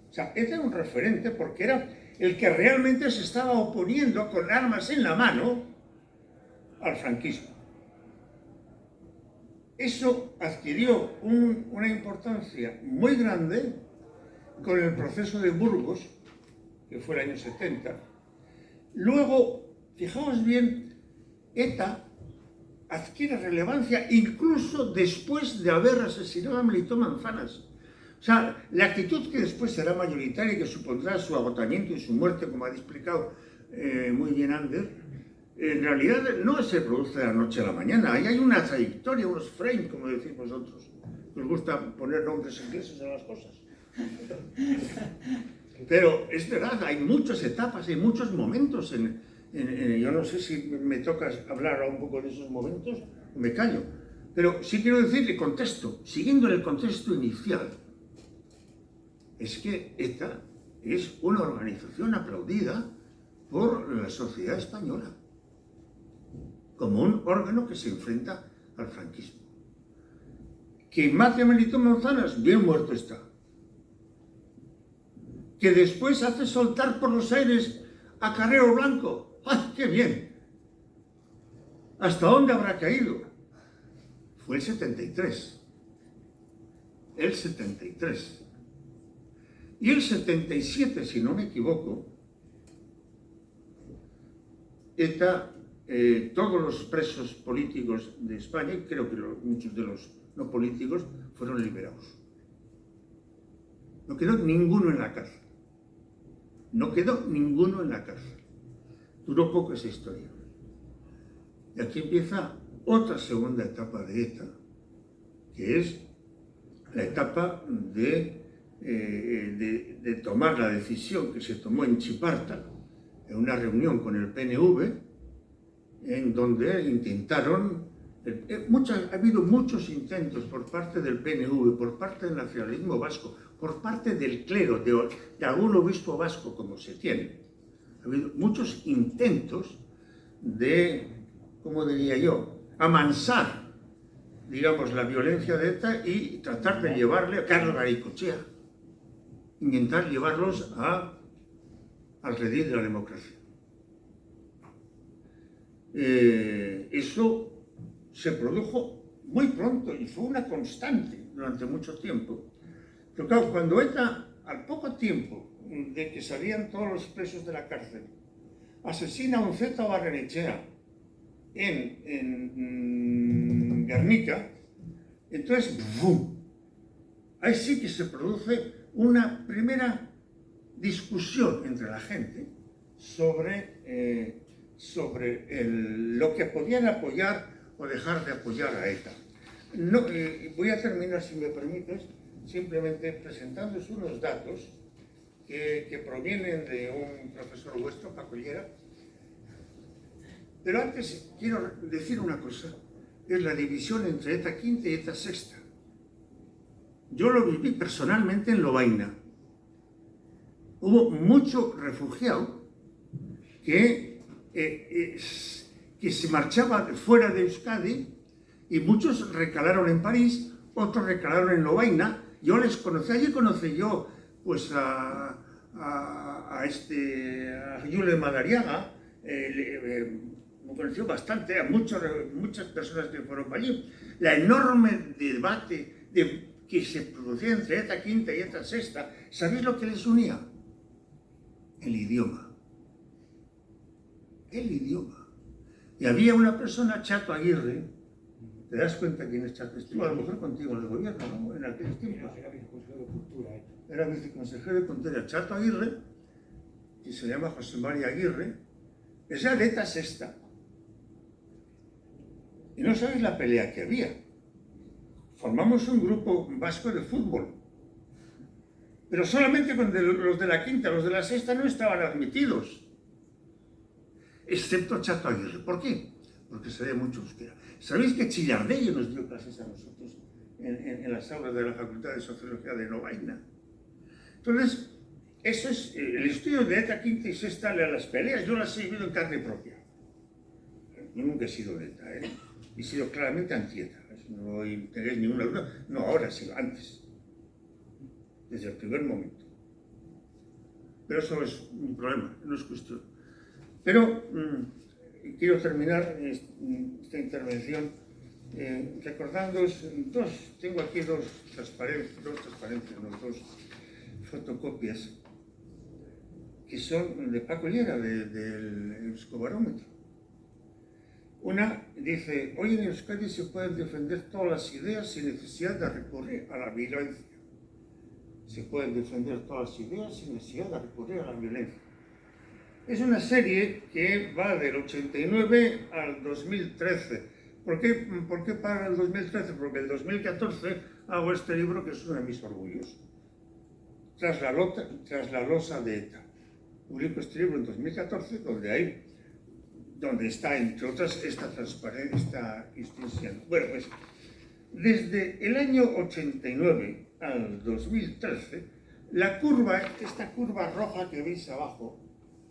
O sea, ETA era un referente porque era el que realmente se estaba oponiendo con armas en la mano al franquismo. Eso adquirió una importancia muy grande con el proceso de Burgos, que fue el año 70. Luego, fijaos bien, ETA adquiere relevancia incluso después de haber asesinado a Melitón Manzanas. O sea, la actitud que después será mayoritaria y que supondrá su agotamiento y su muerte, como ha explicado muy bien Ander, en realidad no se produce de la noche a la mañana. Ahí hay una trayectoria, unos frames, como decís vosotros. Os gusta poner nombres ingleses a las cosas. Pero es verdad, hay muchas etapas, hay muchos momentos. Yo no sé si me toca hablar un poco de esos momentos o me callo. Pero sí quiero decir el contexto, siguiendo el contexto inicial. Es que ETA es una organización aplaudida por la sociedad española como un órgano que se enfrenta al franquismo. Que mate a Melitón Manzanas, bien muerto está. Que después hace soltar por los aires a Carrero Blanco. ¡Ay, qué bien! ¿Hasta dónde habrá caído? Fue el 73. El 73. Y el 77, si no me equivoco, ETA, todos los presos políticos de España, y creo que muchos de los no políticos, fueron liberados. No quedó ninguno en la cárcel. No quedó ninguno en la cárcel. Duró poco esa historia. Y aquí empieza otra segunda etapa de ETA, que es la etapa de tomar la decisión que se tomó en Chiparta, en una reunión con el PNV, en donde intentaron, ha habido muchos intentos por parte del PNV, por parte del nacionalismo vasco, por parte del clero, de algún obispo vasco como se tiene. Ha habido muchos intentos de, ¿cómo diría yo?, amansar, digamos, la violencia de ETA y tratar de llevarle a Carlos Garaikoetxea, intentar llevarlos al redil de la democracia. Eso se produjo muy pronto y fue una constante durante mucho tiempo. Pero claro, cuando ETA, al poco tiempo de que salían todos los presos de la cárcel, asesina a Unceta Barrenechea en Guernica, entonces, ¡bum!, ahí sí que se produce una primera discusión entre la gente sobre lo que podían apoyar o dejar de apoyar a ETA. No, voy a terminar, si me permites, simplemente presentándoos unos datos que provienen de un profesor vuestro, Paco Llera. Pero antes quiero decir una cosa. es la división entre ETA quinta y ETA sexta. Yo lo viví personalmente en Lovaina. Hubo mucho refugiado que se marchaba fuera de Euskadi y muchos recalaron en París, otros recalaron en Lovaina. Yo les conocí, allí conocí yo pues a Julio Madariaga, me conoció bastante, a muchas personas que fueron para allí. La enorme debate que se producía entre ETA quinta y ETA sexta, ¿sabéis lo que les unía? El idioma. El idioma. Y había una persona, Chato Aguirre, ¿te das cuenta quién es Chato? Estuvo a lo mejor contigo en el gobierno, ¿no? En aquellos tiempos. Era viceconsejero de Cultura. Era viceconsejero de Cultura. Chato Aguirre, que se llama José María Aguirre, es la de ETA sexta. Y no sabéis la pelea que había. Formamos un grupo vasco de fútbol. Pero solamente cuando los de la quinta, los de la sexta no estaban admitidos. Excepto Chato Aguirre. ¿Por qué? Porque sabía mucho euskera. ¿Sabéis que Chillardello nos dio clases a nosotros en las aulas de la Facultad de Sociología de Lovaina? Entonces, eso es el estudio de ETA quinta y sexta a las peleas. Yo las he vivido en carne propia. Yo nunca he sido de ETA, ¿eh? He sido claramente anti-ETA. No tenéis ninguna duda. No ahora, sino antes. Desde el primer momento. Pero eso es un problema, no es cuestión. Pero quiero terminar esta intervención recordándoos tengo aquí dos fotocopias que son de Paco Llera, del Euskobarómetro. Una dice: hoy en Euskadi se pueden defender todas las ideas sin necesidad de recurrir a la violencia. Se pueden defender todas las ideas sin necesidad de recurrir a la violencia. Es una serie que va del 89 al 2013. ¿Por qué para el 2013? Porque el 2014 hago este libro que es uno de mis orgullos. Tras la losa de ETA. Publico este libro en 2014 donde está, entre otras, esta transparencia, esta distinción. Bueno, pues desde el año 89 al 2013, esta curva roja que veis abajo,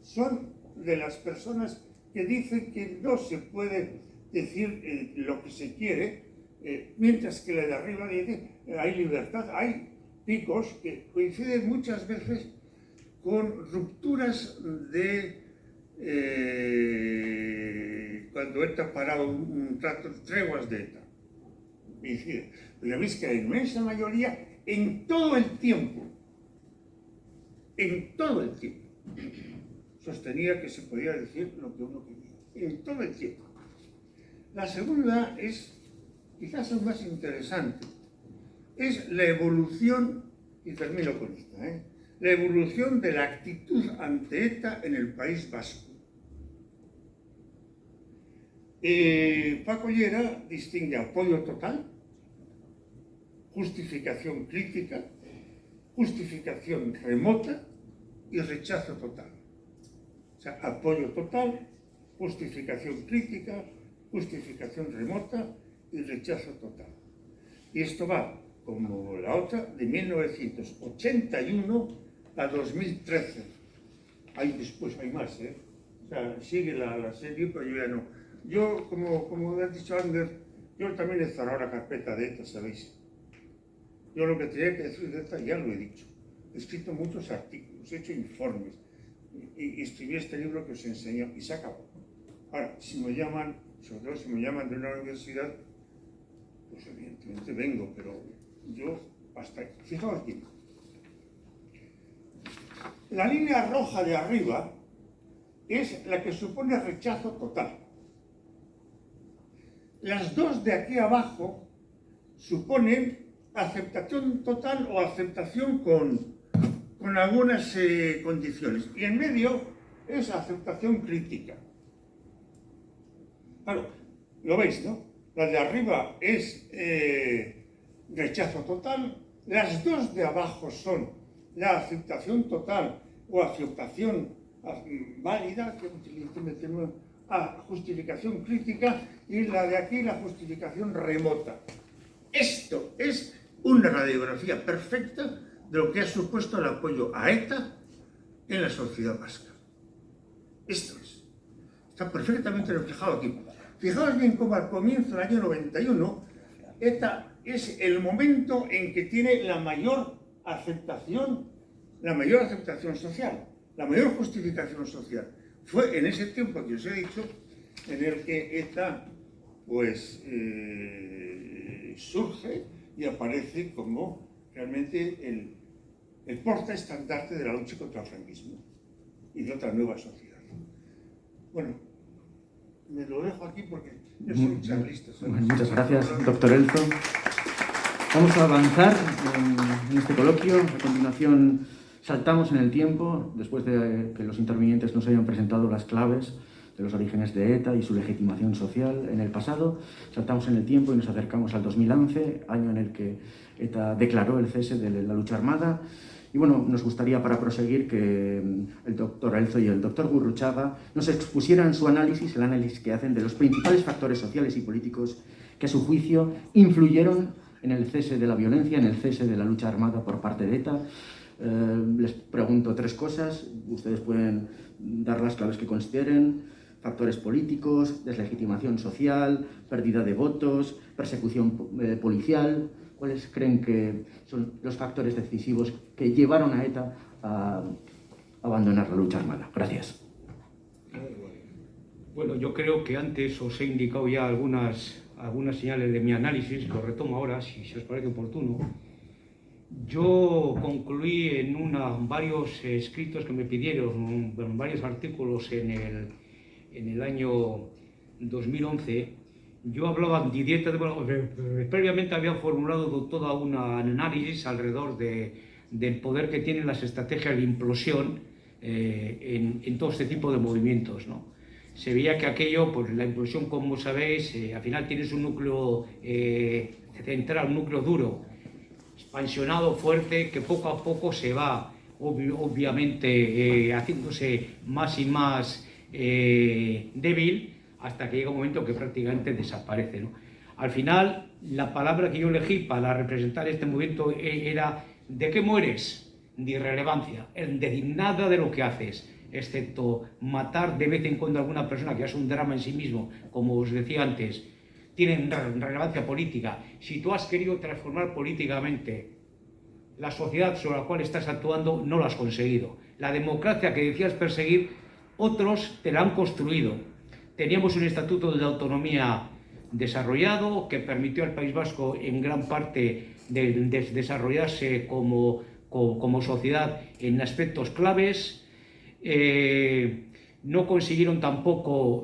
son de las personas que dicen que no se puede decir lo que se quiere, mientras que la de arriba dice hay libertad, hay picos que coinciden muchas veces con rupturas de cuando ETA ha parado un trato, treguas de ETA. Coincide. Pero veis que la inmensa mayoría, en todo el tiempo, sostenía que se podía decir lo que uno quería, en todo el tiempo. La segunda es, quizás es más interesante, es la evolución, y termino con esta, la evolución de la actitud ante ETA en el País Vasco. Paco Llera distingue apoyo total, justificación crítica, justificación remota y rechazo total. O sea, apoyo total, justificación crítica, justificación remota y rechazo total. Y esto va, como la otra, de 1981 a 2013. Después hay más, O sea, sigue la serie, pero yo ya no. Yo, como ha dicho Ander, yo también he cerrado la carpeta de ETA, ¿sabéis? Yo lo que tenía que decir de ETA ya lo he dicho. He escrito muchos artículos, he hecho informes y escribí este libro que os enseño y se acabó. Ahora, si me llaman, sobre todo si me llaman de una universidad, pues evidentemente vengo, pero yo hasta aquí. Fijaos aquí. La línea roja de arriba es la que supone rechazo total. Las dos de aquí abajo suponen aceptación total o aceptación con algunas condiciones. Y en medio es aceptación crítica. Claro, lo veis, ¿no? La de arriba es rechazo total. Las dos de abajo son la aceptación total o aceptación válida, que a justificación crítica y la de aquí la justificación remota. Esto es una radiografía perfecta de lo que ha supuesto el apoyo a ETA en la sociedad vasca. Esto es. Está perfectamente reflejado aquí. Fijaos bien cómo al comienzo del año 91, ETA es el momento en que tiene la mayor aceptación social, la mayor justificación social. Fue en ese tiempo que os he dicho en el que ETA pues, surge y aparece como realmente el portaestandarte de la lucha contra el franquismo y de otra nueva sociedad. Bueno, me lo dejo aquí porque yo soy un charlista. Bueno, muchas gracias, doctor Elzo. Vamos a avanzar en este coloquio. A continuación, saltamos en el tiempo, después de que los intervinientes nos hayan presentado las claves de los orígenes de ETA y su legitimación social en el pasado. Saltamos en el tiempo y nos acercamos al 2011, año en el que ETA declaró el cese de la lucha armada. Y bueno, nos gustaría para proseguir que el doctor Elzo y el doctor Gurruchaga nos expusieran su análisis, el análisis que hacen de los principales factores sociales y políticos que a su juicio influyeron en el cese de la violencia, en el cese de la lucha armada por parte de ETA. Les pregunto tres cosas, ustedes pueden dar las claves que consideren: factores políticos, deslegitimación social, pérdida de votos, persecución policial. ¿Cuáles creen que son los factores decisivos que llevaron a ETA a abandonar la lucha armada? Gracias. Bueno, yo creo que antes os he indicado ya algunas señales de mi análisis, lo retomo ahora, si os parece oportuno. Yo concluí en varios escritos que me pidieron, en varios artículos en el año 2011. Yo hablaba previamente había formulado toda un análisis alrededor del poder que tienen las estrategias de implosión en todo este tipo de movimientos, ¿no? Se veía que aquello, pues la implosión, como sabéis, al final tienes un núcleo central, un núcleo duro, expansionado, fuerte, que poco a poco se va, obviamente, haciéndose más y más débil, hasta que llega un momento que prácticamente desaparece, ¿no? Al final, la palabra que yo elegí para representar este movimiento era ¿de qué mueres? De irrelevancia, de nada de lo que haces, excepto matar de vez en cuando a alguna persona, que es un drama en sí mismo, como os decía antes, tienen relevancia política. Si tú has querido transformar políticamente la sociedad sobre la cual estás actuando, no lo has conseguido. La democracia que decías perseguir, otros te la han construido. Teníamos un estatuto de autonomía desarrollado que permitió al País Vasco en gran parte desarrollarse como sociedad en aspectos claves. No consiguieron tampoco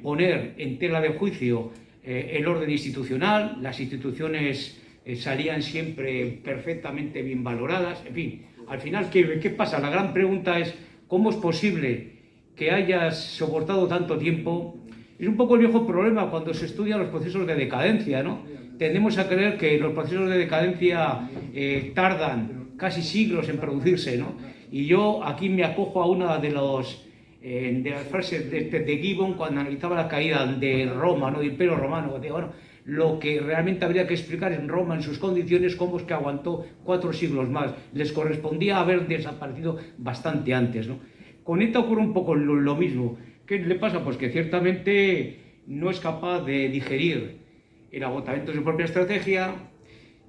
poner en tela de juicio el orden institucional. Las instituciones salían siempre perfectamente bien valoradas. En fin, al final, ¿qué pasa? La gran pregunta es ¿cómo es posible que hayas soportado tanto tiempo? Es un poco el viejo problema cuando se estudian los procesos de decadencia, ¿no? Tendemos a creer que los procesos de decadencia tardan casi siglos en producirse, ¿no? Y yo aquí me acojo a una de las frases de Gibbon cuando analizaba la caída de Roma, ¿no? Del Imperio Romano. Decía, bueno, lo que realmente habría que explicar en Roma, en sus condiciones, cómo es que aguantó 4 siglos más. Les correspondía haber desaparecido bastante antes, ¿no? Con ETA ocurre un poco lo mismo. ¿Qué le pasa? Pues que ciertamente no es capaz de digerir el agotamiento de su propia estrategia,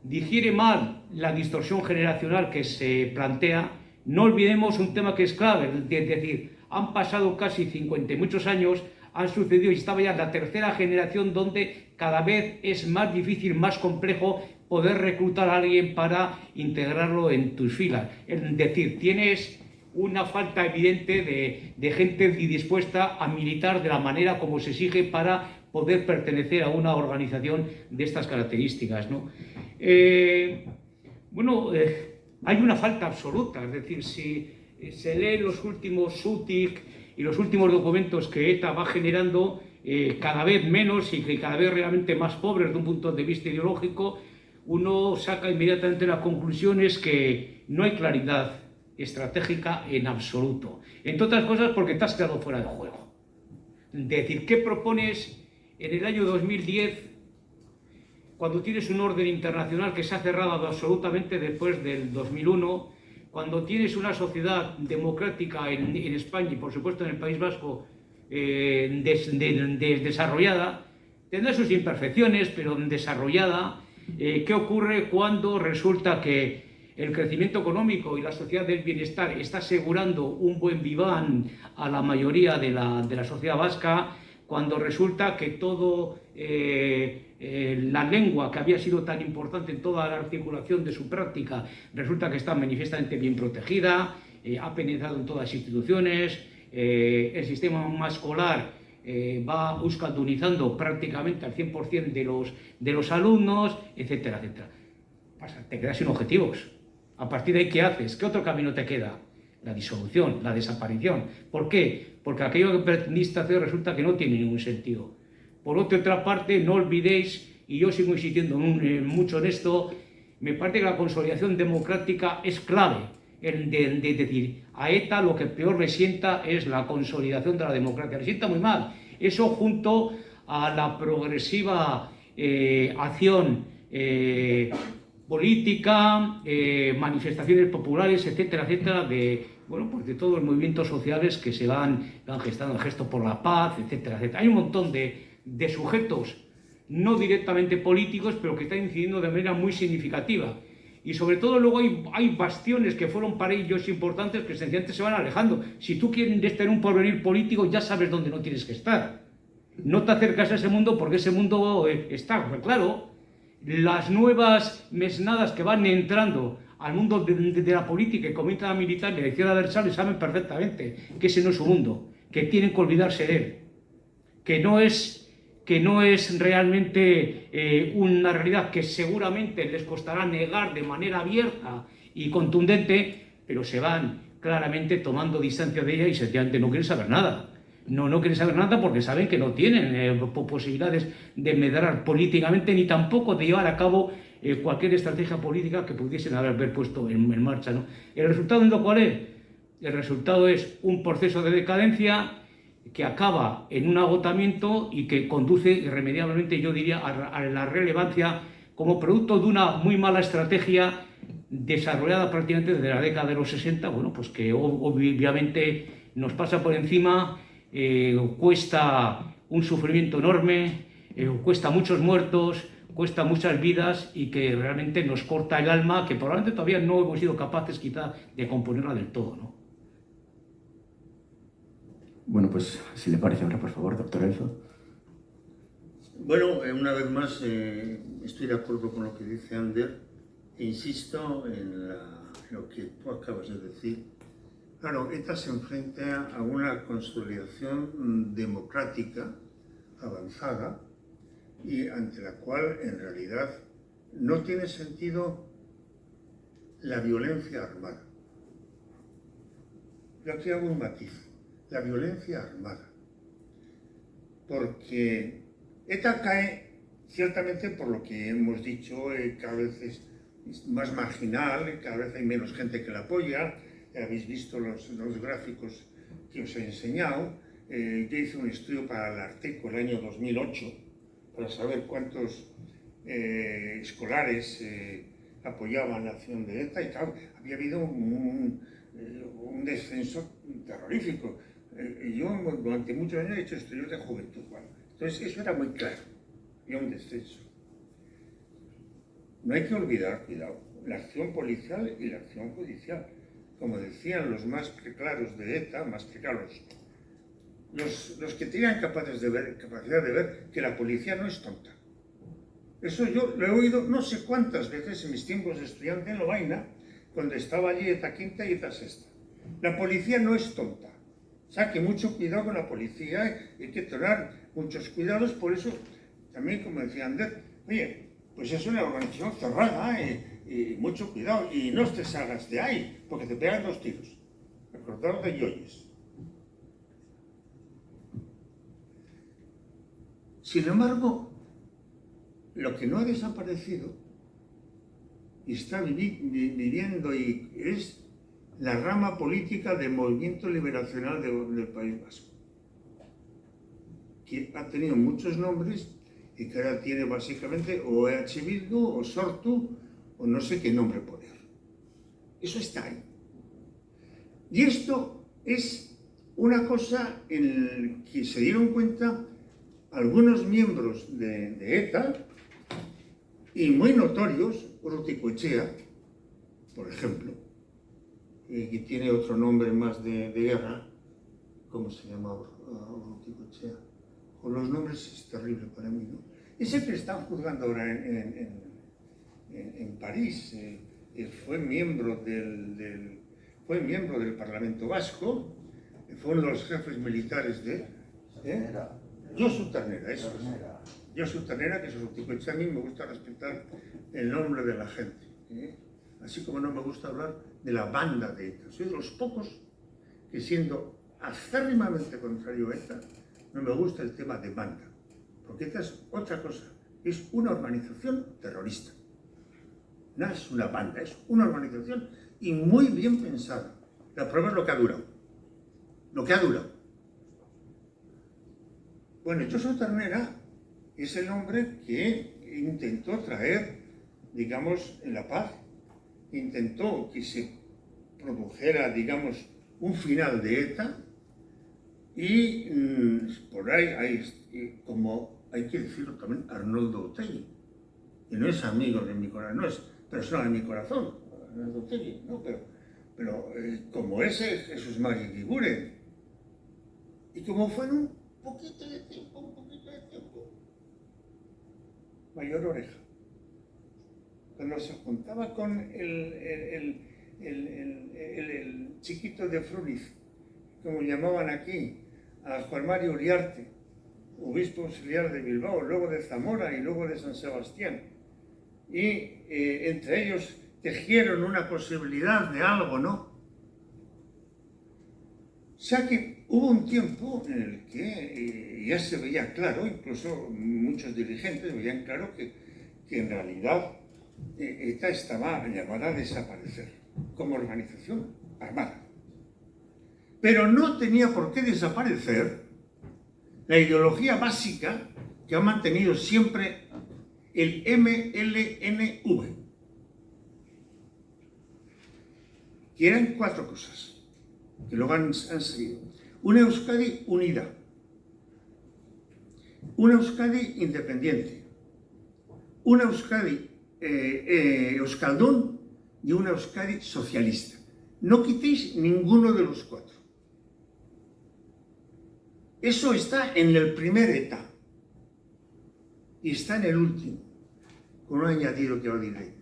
digiere mal la distorsión generacional que se plantea. No olvidemos un tema que es clave, es decir, han pasado casi 50 y muchos años, han sucedido y estaba ya la tercera generación donde cada vez es más difícil, más complejo poder reclutar a alguien para integrarlo en tus filas. Es decir, tienes una falta evidente de gente dispuesta a militar de la manera como se exige para poder pertenecer a una organización de estas características, ¿no? Hay una falta absoluta, es decir, si se leen los últimos SUTIC y los últimos documentos que ETA va generando, cada vez menos y que cada vez realmente más pobres desde un punto de vista ideológico, uno saca inmediatamente las conclusiones que no hay claridad estratégica en absoluto. Entre otras cosas porque te has quedado fuera de juego. de decir, ¿qué propones en el año 2010 cuando tienes un orden internacional que se ha cerrado absolutamente después del 2001, cuando tienes una sociedad democrática en España y por supuesto en el País Vasco desarrollada, tendrá sus imperfecciones, pero desarrollada? ¿Qué ocurre cuando resulta que el crecimiento económico y la sociedad del bienestar está asegurando un buen viván a la mayoría de la sociedad vasca, cuando resulta que todo la lengua, que había sido tan importante en toda la articulación de su práctica, resulta que está manifiestamente bien protegida, ha penetrado en todas las instituciones, el sistema escolar va euskaldunizando prácticamente al 100% de los alumnos, etcétera, etcétera. Te quedas sin objetivos. A partir de ahí, ¿qué haces? ¿Qué otro camino te queda? La disolución, la desaparición. ¿Por qué? Porque aquello que pretendiste hacer resulta que no tiene ningún sentido. Por otra parte, no olvidéis, y yo sigo insistiendo mucho en esto, me parece que la consolidación democrática es clave. De decir, a ETA lo que peor le sienta es la consolidación de la democracia. Le sienta muy mal. Eso junto a la progresiva acción política, manifestaciones populares, etcétera, etcétera, de todos los movimientos sociales que se van gestando, el gesto por la paz, etcétera, etcétera. Hay un montón de sujetos no directamente políticos, pero que están incidiendo de manera muy significativa. Y sobre todo luego hay bastiones que fueron para ellos importantes que sencillamente se van alejando. Si tú quieres tener un porvenir político, ya sabes dónde no tienes que estar. No te acercas a ese mundo porque ese mundo está, pues claro, las nuevas mesnadas que van entrando al mundo de la política y comienzan a militar y la izquierda adversaria saben perfectamente que ese no es su mundo, que tienen que olvidarse de él, que no es realmente una realidad que seguramente les costará negar de manera abierta y contundente, pero se van claramente tomando distancia de ella y sencillamente no quieren saber nada. No quieren saber nada porque saben que no tienen posibilidades de medrar políticamente ni tampoco de llevar a cabo cualquier estrategia política que pudiesen haber puesto en marcha, ¿no? ¿El resultado cuál es? El resultado es un proceso de decadencia que acaba en un agotamiento y que conduce irremediablemente, yo diría, a la relevancia como producto de una muy mala estrategia desarrollada prácticamente desde la década de los 60, pues que obviamente nos pasa por encima, cuesta un sufrimiento enorme, cuesta muchos muertos, cuesta muchas vidas y que realmente nos corta el alma, que probablemente todavía no hemos sido capaces quizá de componerla del todo, ¿no? Bueno, pues si le parece ahora, por favor, doctor Elzo. Bueno, una vez más estoy de acuerdo con lo que dice Ander e insisto en lo que tú acabas de decir. Claro, ETA se enfrenta a una consolidación democrática avanzada y ante la cual en realidad no tiene sentido la violencia armada. Yo aquí hago un matiz. La violencia armada, porque ETA cae ciertamente por lo que hemos dicho, cada vez es más marginal, cada vez hay menos gente que la apoya, habéis visto los gráficos que os he enseñado, yo hice un estudio para el Arteco el año 2008 para saber cuántos escolares apoyaban la acción de ETA y claro, había habido un descenso terrorífico. Yo durante muchos años he hecho estudios de juventud, entonces eso era muy claro, había un descenso. No hay que olvidar, cuidado, la acción policial y la acción judicial. Como decían los más claros de ETA, más claros, los que tenían capacidad de ver que la policía no es tonta. Eso yo lo he oído no sé cuántas veces en mis tiempos de estudiante en Lovaina, cuando estaba allí ETA quinta y ETA sexta. La policía no es tonta. O sea, que mucho cuidado con la policía, hay que tomar muchos cuidados, por eso también, como decía Ander, oye, pues es una organización cerrada y mucho cuidado, y no te salgas de ahí, porque te pegan 2 tiros. Acordaos de Yoyes. Sin embargo, lo que no ha desaparecido y está viviendo y es la rama política del movimiento liberacional del País Vasco. que ha tenido muchos nombres y que ahora tiene básicamente o EH Bildu o Sortu o no sé qué nombre poner. Eso está ahí. Y esto es una cosa en la que se dieron cuenta algunos miembros de ETA y muy notorios, Urruticoetxea, por ejemplo, que tiene otro nombre más de guerra. ¿Cómo se llama Urruticoetxea? Con los nombres es terrible para mí, ¿no? Ese que están juzgando ahora en París, fue miembro del Parlamento Vasco, fue uno de los jefes militares de... Josu Ternera, eso es. Josu Ternera, que es Urruticoetxea. A mí me gusta respetar el nombre de la gente, así como no me gusta hablar de la banda de ETA. Soy de los pocos que, siendo acérrimamente contrario a ETA, no me gusta el tema de banda, porque ETA es otra cosa, es una organización terrorista. No es una banda, es una organización y muy bien pensada. La prueba es lo que ha durado. Lo que ha durado. Bueno, Josu Ternera es el hombre que intentó traer, digamos, la paz, intentó que se produjera, digamos, un final de ETA, y por ahí, como hay que decirlo también, Arnoldo Otegi, que no es amigo de mi corazón, no es persona de mi corazón, Arnoldo Otegi, ¿no? Pero como ese Jesús María Guiguren, y como fueron un poquito de tiempo, Mayor Oreja, cuando se juntaba con el chiquito de Fruniz, como llamaban aquí, a Juan Mario Uriarte, obispo auxiliar de Bilbao, luego de Zamora y luego de San Sebastián, y entre ellos tejieron una posibilidad de algo, ¿no? O sea que hubo un tiempo en el que ya se veía claro, incluso muchos dirigentes veían claro que en realidad ETA estaba llamada a desaparecer como organización armada. Pero no tenía por qué desaparecer la ideología básica que ha mantenido siempre el MLNV, que eran 4 cosas que luego han seguido. Una Euskadi unida, una Euskadi independiente, una Euskadi euskaldun y una Euskadi socialista. No quitéis ninguno de los 4. Eso está en el primer ETA y está en el último, con un añadido que os diré.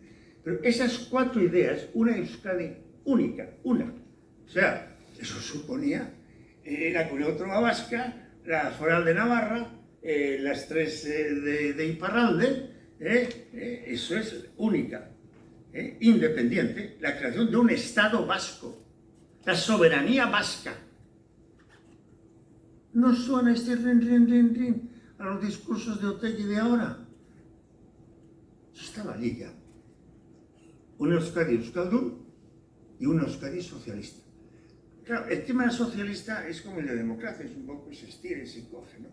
Pero esas 4 ideas, una Euskadi única, una. O sea, eso suponía la Comunidad Autónoma Vasca, la Foral de Navarra, las 3 de Iparralde, eso es única, independiente, la creación de un Estado vasco, la soberanía vasca. ¿No suena este rin a los discursos de Otegi de ahora? Eso estaba allí ya. Una Euskadi euskaldun y una Euskadi socialista. Claro, el tema socialista es como el de democracia, es un poco se estira y se coge, ¿no?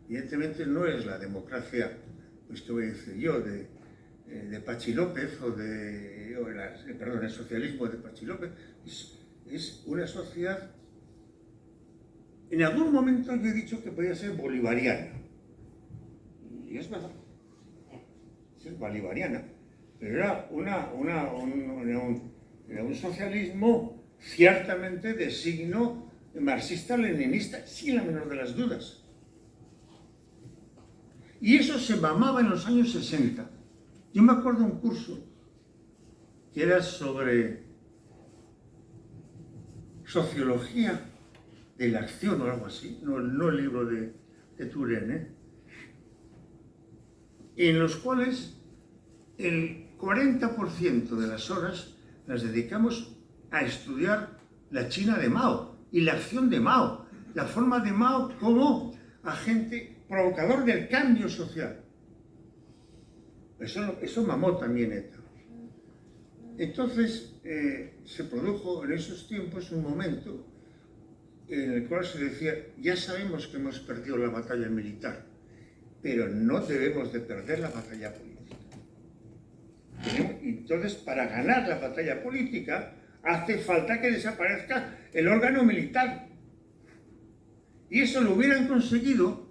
Evidentemente no es la democracia, pues qué voy a decir yo, de Pachi López perdón, el socialismo de Pachi López, es una sociedad. En algún momento yo he dicho que podía ser bolivariana, y es verdad, es bolivariana, pero era un socialismo ciertamente de signo marxista-leninista, sin la menor de las dudas. Y eso se mamaba en los años 60. Yo me acuerdo de un curso que era sobre sociología de la acción o algo así, no el libro de Turén, en los cuales el 40% de las horas las dedicamos a estudiar la China de Mao y la acción de Mao, la forma de Mao como agente provocador del cambio social. Eso mamó también ETA. Entonces se produjo en esos tiempos un momento en el cual se decía, ya sabemos que hemos perdido la batalla militar, pero no debemos de perder la batalla política. Entonces, para ganar la batalla política, hace falta que desaparezca el órgano militar. Y eso lo hubieran conseguido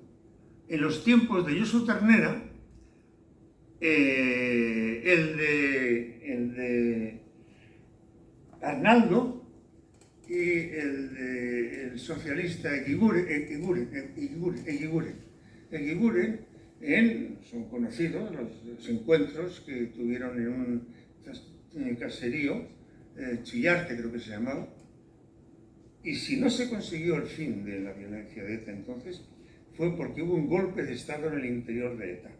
en los tiempos de Josu Ternera, el de Arnaldo y el socialista Eguiguren, son conocidos los encuentros que tuvieron en un caserío, Chillarte creo que se llamaba, y si no se consiguió el fin de la violencia de ETA entonces, fue porque hubo un golpe de Estado en el interior de ETA.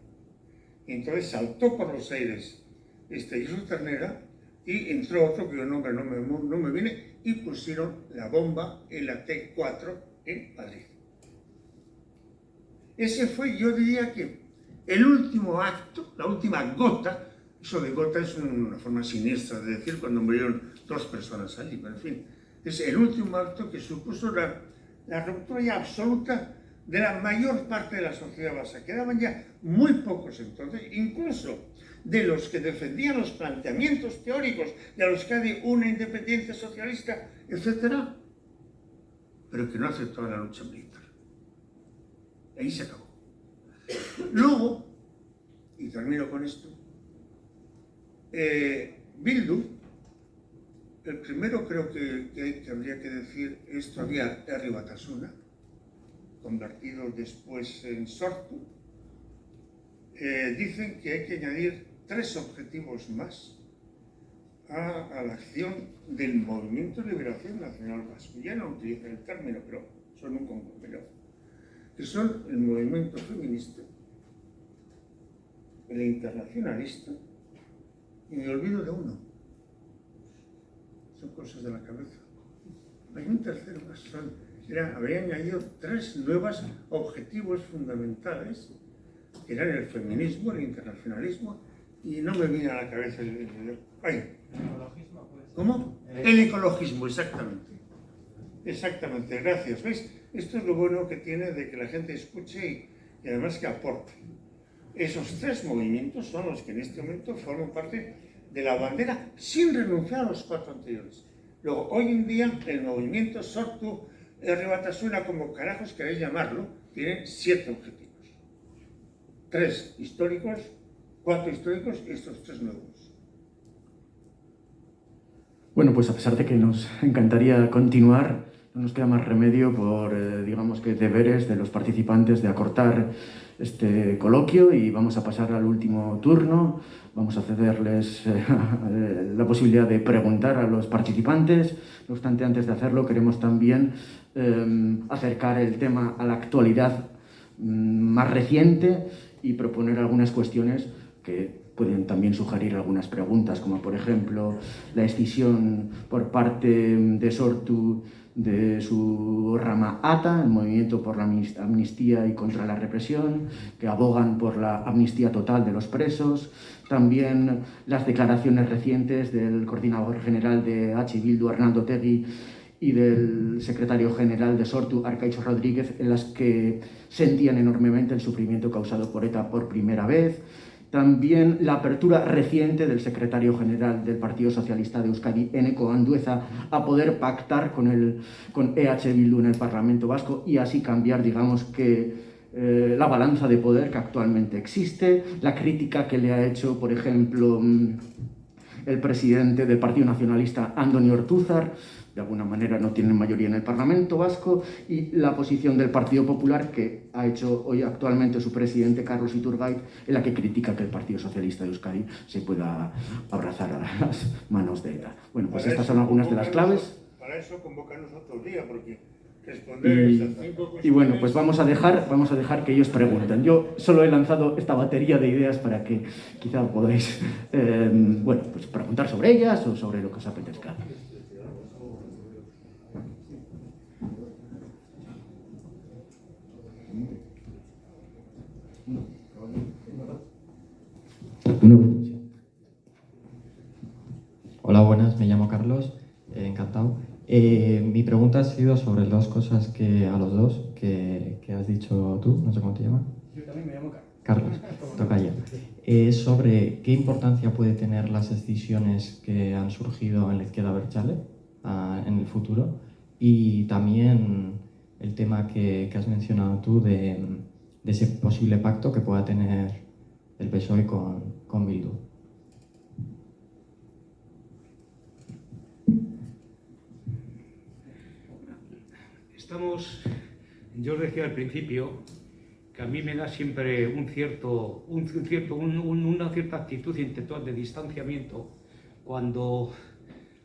Y entonces saltó por los aires Josu Ternera y entró otro cuyo nombre no me viene, y pusieron la bomba en la T4 en Madrid. Ese fue, yo diría que, el último acto, la última gota. Eso de gota es una forma siniestra de decir cuando murieron 2 personas allí, pero en fin, es el último acto que supuso la ruptura ya absoluta de la mayor parte de la sociedad vasca. Quedaban ya muy pocos entonces, incluso de los que defendían los planteamientos teóricos de Euskadi, una independiente socialista, etc., pero que no aceptaban la lucha militar. Ahí se acabó. Luego, y termino con esto, Bildu, el primero creo que habría que decir es todavía Herri Batasuna, convertido después en Sortu. Dicen que hay que añadir 3 objetivos más a la acción del Movimiento de Liberación Nacional Vasco. Ya no utilizan el término, pero son un conglomerado, que son el movimiento feminista, el internacionalista, y me olvido de uno. Son cosas de la cabeza. Hay un tercero más. Habrían añadido 3 nuevos objetivos fundamentales, que eran el feminismo, el internacionalismo, y no me viene a la cabeza el ecologismo. ¿Cómo? El ecologismo, exactamente. Exactamente, gracias. ¿Veis? Esto es lo bueno que tiene de que la gente escuche y además que aporte. Esos 3 movimientos son los que en este momento forman parte de la bandera sin renunciar a los 4 anteriores. Luego, hoy en día, el movimiento Sortu, Herri Batasuna, como carajos queréis llamarlo, tiene 7 objetivos. 3 históricos, 4 históricos y estos 3 nuevos. Bueno, pues a pesar de que nos encantaría continuar, no nos queda más remedio por, digamos que, deberes de los participantes de acortar este coloquio y vamos a pasar al último turno. Vamos a cederles la posibilidad de preguntar a los participantes. No obstante, antes de hacerlo, queremos también acercar el tema a la actualidad más reciente y proponer algunas cuestiones que pueden también sugerir algunas preguntas, como por ejemplo la escisión por parte de Sortu de su rama ATA, el Movimiento por la Amnistía y contra la Represión, que abogan por la amnistía total de los presos. También las declaraciones recientes del coordinador general de H. Bildu, Arnaldo Otegi, y del secretario general de Sortu, Arkaitz Rodríguez, en las que sentían enormemente el sufrimiento causado por ETA por primera vez. También la apertura reciente del secretario general del Partido Socialista de Euskadi, Eneko Andueza, a poder pactar con EH Bildu en el Parlamento Vasco y así cambiar, digamos que, la balanza de poder que actualmente existe. La crítica que le ha hecho, por ejemplo, el presidente del Partido Nacionalista, Andoni Ortúzar, de alguna manera no tienen mayoría en el Parlamento Vasco, y la posición del Partido Popular que ha hecho hoy actualmente su presidente, Carlos Iturgaiz, en la que critica que el Partido Socialista de Euskadi se pueda abrazar a las manos de ETA. Bueno, pues estas son algunas de las claves. Para eso convócanos otro día, porque responder estas 5 cuestiones... Y bueno, pues vamos a dejar que ellos pregunten. Yo solo he lanzado esta batería de ideas para que quizá podáis bueno, pues preguntar sobre ellas o sobre lo que os apetezca. Hola, buenas, me llamo Carlos, encantado. Mi Mi pregunta ha sido sobre dos cosas que a los dos que has dicho tú, no sé cómo te llamas. Yo también me llamo Carlos. Carlos, toca ya. Sobre qué importancia puede tener las decisiones que han surgido en la izquierda abertzale en el futuro, y también el tema que has mencionado tú de ese posible pacto que pueda tener el PSOE con Bildu. Yo os decía al principio que a mí me da siempre una cierta actitud intelectual de distanciamiento cuando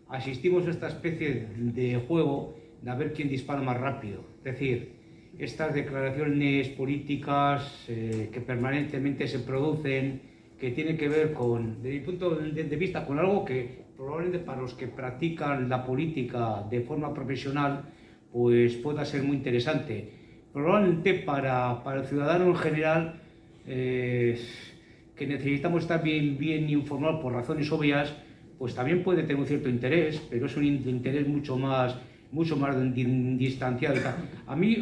asistimos a esta especie de juego de a ver quién dispara más rápido. Es decir, estas declaraciones políticas que permanentemente se producen, que tienen que ver con, desde mi punto de vista, con algo que probablemente para los que practican la política de forma profesional pues pueda ser muy interesante. Probablemente para el ciudadano en general, que necesitamos estar bien informados por razones obvias, pues también puede tener un cierto interés, pero es un interés mucho más distanciado. A mí,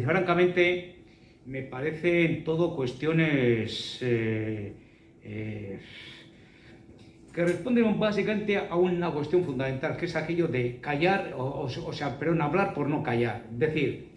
francamente, me parecen todo cuestiones que responden básicamente a una cuestión fundamental, que es aquello de callar, hablar por no callar. Es decir,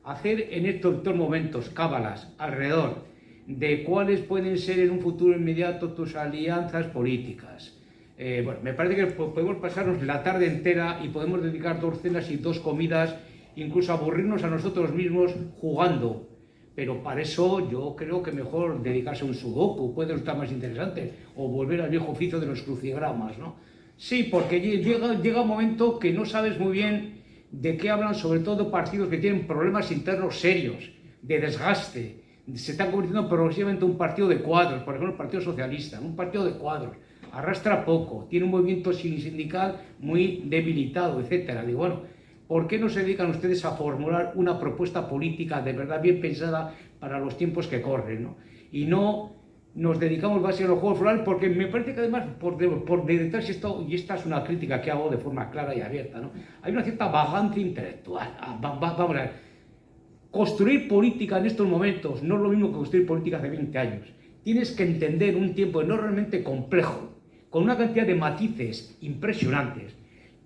hacer en estos momentos cábalas alrededor de cuáles pueden ser en un futuro inmediato tus alianzas políticas. Me parece que podemos pasarnos la tarde entera y podemos dedicar 2 cenas y 2 comidas, incluso aburrirnos a nosotros mismos jugando. Pero para eso yo creo que mejor dedicarse a un sudoku, puede estar más interesante, o volver al viejo oficio de los crucigramas, ¿no? Sí, porque llega un momento que no sabes muy bien de qué hablan, sobre todo partidos que tienen problemas internos serios, de desgaste. Se están convirtiendo progresivamente en un partido de cuadros, por ejemplo el Partido Socialista, un partido de cuadros, arrastra poco, tiene un movimiento sindical muy debilitado, etc. Digo, bueno, ¿por qué no se dedican ustedes a formular una propuesta política de verdad bien pensada para los tiempos que corren, ¿no? Y no nos dedicamos básicamente a los juegos florales, porque me parece que además, por detrás esto, y esta es una crítica que hago de forma clara y abierta, ¿no? Hay una cierta vagancia intelectual. Vamos a ver, construir política en estos momentos no es lo mismo que construir política hace 20 años. Tienes que entender un tiempo enormemente complejo, con una cantidad de matices impresionantes,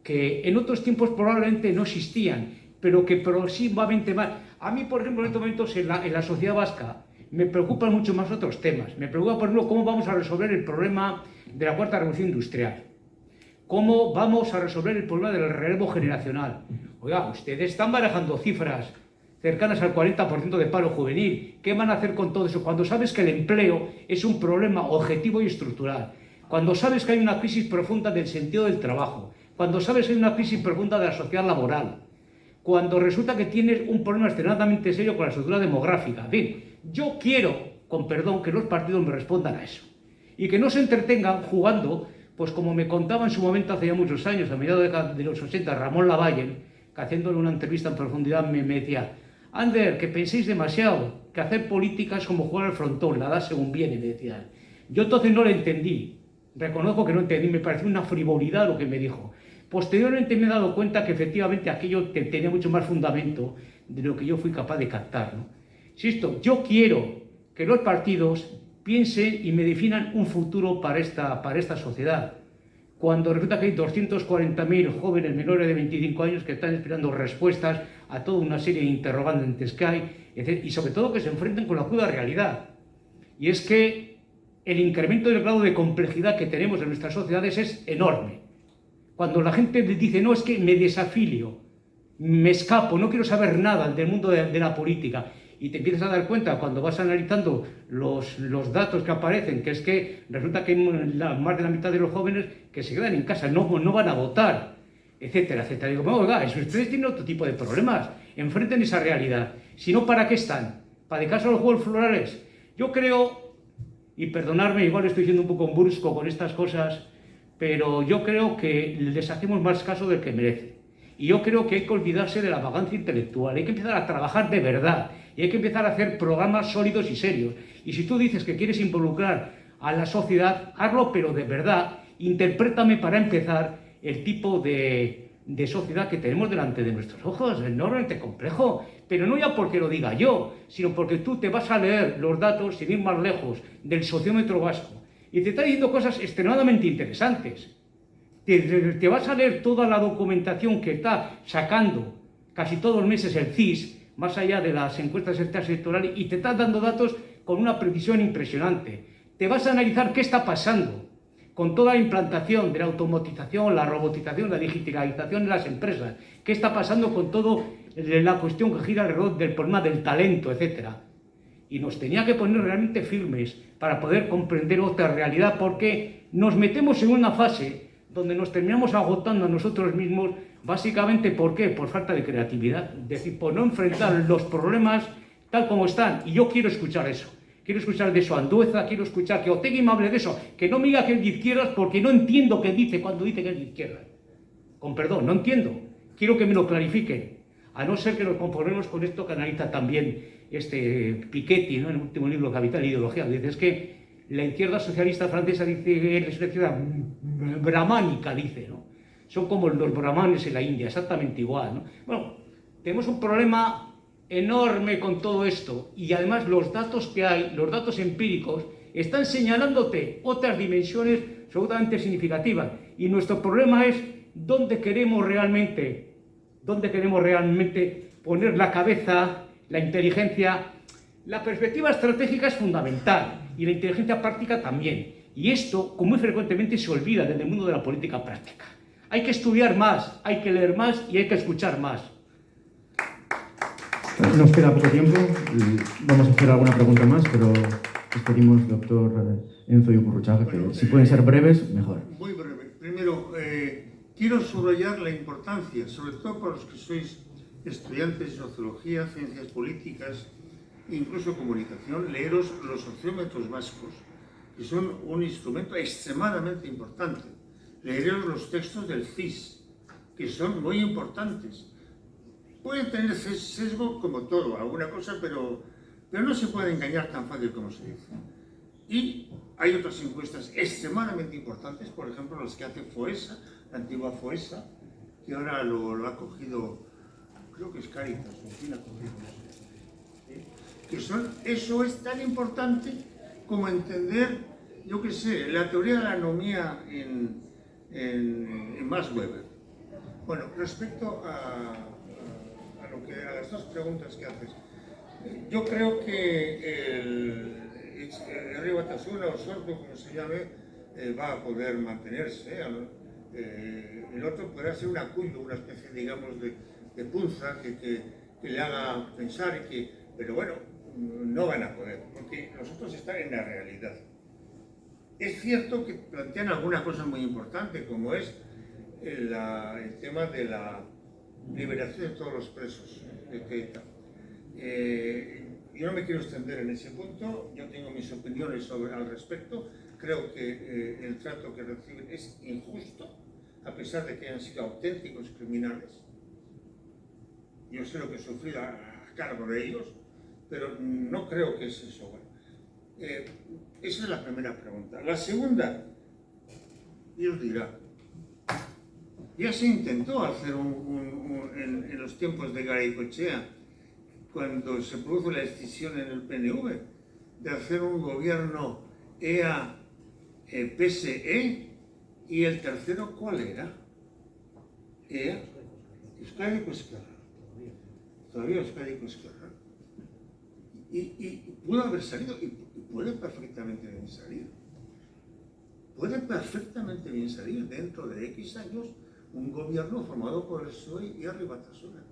que en otros tiempos probablemente no existían, pero que progresivamente más. A mí, por ejemplo, en estos momentos en la sociedad vasca me preocupan mucho más otros temas. Me preocupa, por ejemplo, cómo vamos a resolver el problema de la cuarta revolución industrial. Cómo vamos a resolver el problema del relevo generacional. Oiga, ustedes están barajando cifras cercanas al 40% de paro juvenil. ¿Qué van a hacer con todo eso? Cuando sabes que el empleo es un problema objetivo y estructural. Cuando sabes que hay una crisis profunda del sentido del trabajo. Cuando sabes que hay una crisis profunda de la sociedad laboral. Cuando resulta que tienes un problema extremadamente serio con la estructura demográfica. En fin, yo quiero, con perdón, que los partidos me respondan a eso. Y que no se entretengan jugando, pues como me contaba en su momento hace ya muchos años, a mediados de los 80, Ramón Lavallen, que haciéndole una entrevista en profundidad me decía: Ander, que penséis demasiado, que hacer política es como jugar al frontón, la da según viene, me decía. Yo entonces no le entendí, reconozco que no entendí, me pareció una frivolidad lo que me dijo. Posteriormente me he dado cuenta que efectivamente aquello tenía mucho más fundamento de lo que yo fui capaz de captar, ¿no? Insisto, yo quiero que los partidos piensen y me definan un futuro para esta sociedad. Cuando resulta que hay 240.000 jóvenes menores de 25 años que están esperando respuestas a toda una serie de interrogantes que hay, etc., y sobre todo que se enfrenten con la cruda realidad. Y es que el incremento del grado de complejidad que tenemos en nuestras sociedades es enorme. Cuando la gente dice, no, es que me desafilio, me escapo, no quiero saber nada del mundo de la política, y te empiezas a dar cuenta cuando vas analizando los datos que aparecen, que es que resulta que hay más de la mitad de los jóvenes que se quedan en casa, no van a votar, etcétera, etcétera. Digo, bueno, oiga, ustedes tienen otro tipo de problemas, enfrenten esa realidad. Si no, ¿para qué están? ¿Para dedicarse a los juegos florales? Yo creo, y perdonadme, igual estoy siendo un poco brusco con estas cosas, pero yo creo que les hacemos más caso del que merecen. Y yo creo que hay que olvidarse de la vagancia intelectual, hay que empezar a trabajar de verdad, y hay que empezar a hacer programas sólidos y serios. Y si tú dices que quieres involucrar a la sociedad, hazlo, pero de verdad, interprétame para empezar el tipo de de sociedad que tenemos delante de nuestros ojos, es enormemente complejo, pero no ya porque lo diga yo, sino porque tú te vas a leer los datos, sin ir más lejos, del sociómetro vasco, y te está diciendo cosas extremadamente interesantes. Te vas a leer toda la documentación que está sacando casi todos los meses el CIS, más allá de las encuestas sectoriales, y te está dando datos con una precisión impresionante. Te vas a analizar qué está pasando con toda la implantación de la automatización, la robotización, la digitalización de las empresas, qué está pasando con toda la cuestión que gira alrededor del problema del talento, etc. Y nos tenía que poner realmente firmes para poder comprender otra realidad, porque nos metemos en una fase donde nos terminamos agotando a nosotros mismos, básicamente, ¿por qué? Por falta de creatividad, es decir, por no enfrentar los problemas tal como están. Y yo quiero escuchar eso. Quiero escuchar de eso a Andueza, quiero escuchar que Otegi me hable de eso, que no me diga que es de izquierdas porque no entiendo qué dice cuando dice que es de izquierdas. Con perdón, no entiendo. Quiero que me lo clarifiquen. A no ser que nos conformemos con esto que analiza también Piketty, ¿no? En el último libro, Capital e Ideología. Dice, es que la izquierda socialista francesa dice que es una izquierda brahmánica, dice, ¿no? Son como los brahmanes en la India, exactamente igual, ¿no? Bueno, tenemos un problema enorme con todo esto, y además los datos que hay, los datos empíricos, están señalándote otras dimensiones absolutamente significativas, y nuestro problema es dónde queremos realmente poner la cabeza, la inteligencia. La perspectiva estratégica es fundamental, y la inteligencia práctica también, y esto, como muy frecuentemente se olvida desde el mundo de la política práctica. Hay que estudiar más, hay que leer más y hay que escuchar más. Nos queda poco tiempo y vamos a hacer alguna pregunta más, pero les pedimos, doctor Enzo Iurruchaga, que si pueden ser breves, mejor. Muy breve. Primero, quiero subrayar la importancia, sobre todo para los que sois estudiantes de sociología, ciencias políticas, incluso comunicación, leeros los sociómetros vascos, que son un instrumento extremadamente importante. Leeros los textos del CIS, que son muy importantes. Pueden tener sesgo como todo, alguna cosa, pero no se puede engañar tan fácil como se dice. Y hay otras encuestas extremadamente importantes, por ejemplo, las que hace FOESA, la antigua FOESA, que ahora lo ha cogido, creo que es Cáritas, o quién ha cogido, no sé. Que son, eso es tan importante como entender, yo qué sé, la teoría de la anomía en Max Weber. Bueno, respecto a las dos preguntas que haces, yo creo que el río Batasuna o Sordo, como se llame, va a poder mantenerse. El otro podrá ser un acundo, una especie, digamos, de punza que le haga pensar, pero bueno, no van a poder, porque nosotros estamos en la realidad. Es cierto que plantean alguna cosa muy importante, como es el tema de la liberación de todos los presos de ETA. Yo no me quiero extender en ese punto, yo tengo mis opiniones al respecto. Creo que el trato que reciben es injusto, a pesar de que hayan sido auténticos criminales. Yo sé lo que he sufrido a cargo de ellos, pero no creo que es eso. Bueno, esa es la primera pregunta. La segunda, Dios dirá, ya se intentó hacer en los tiempos de Garaikoetxea, cuando se produjo la escisión en el PNV, de hacer un gobierno EA-PSE, y el tercero, ¿cuál era? EA, Euskadiko Ezkerra. Todavía Euskadiko Ezkerra. Y pudo haber salido, y puede perfectamente bien salir. Puede perfectamente bien salir dentro de X años un gobierno formado por el PSOE y Herri Batasuna.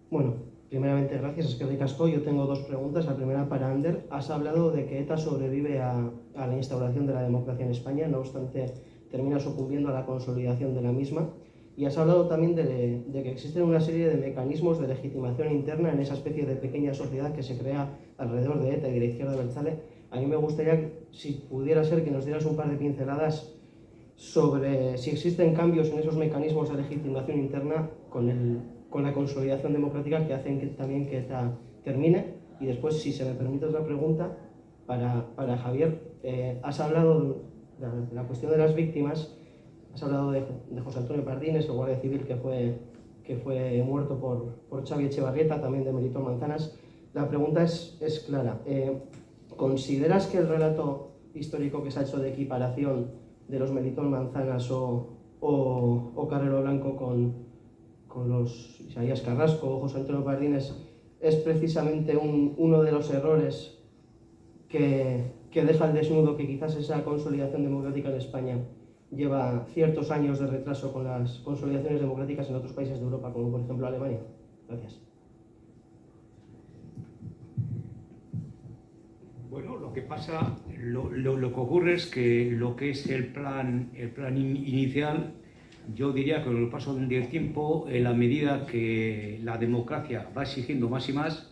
Bueno, primeramente, gracias, eskerrik asko. Yo tengo dos preguntas. La primera para Ander. Has hablado de que ETA sobrevive a la instauración de la democracia en España, no obstante, termina sucumbiendo a la consolidación de la misma. Y has hablado también de que existen una serie de mecanismos de legitimación interna en esa especie de pequeña sociedad que se crea alrededor de ETA y de la izquierda abertzale. A mí me gustaría, si pudiera ser, que nos dieras un par de pinceladas sobre si existen cambios en esos mecanismos de legitimación interna con la consolidación democrática que hacen también que ETA termine. Y después, si se me permite otra pregunta, para Javier, has hablado de la cuestión de las víctimas, Has hablado de José Antonio Pardines, el guardia civil que fue muerto por Xavi Etxebarrieta, también de Melitón Manzanas. La pregunta es clara. ¿Consideras que el relato histórico que se ha hecho de equiparación de los Melitón Manzanas o Carrero Blanco con los Isaías Carrasco o José Antonio Pardines es precisamente uno de los errores que deja al desnudo que quizás esa consolidación democrática en España lleva ciertos años de retraso con las consolidaciones democráticas en otros países de Europa, como por ejemplo Alemania? Gracias. Bueno, lo que pasa, lo que ocurre es que lo que es el plan inicial, yo diría que con el paso del tiempo, en la medida que la democracia va exigiendo más y más,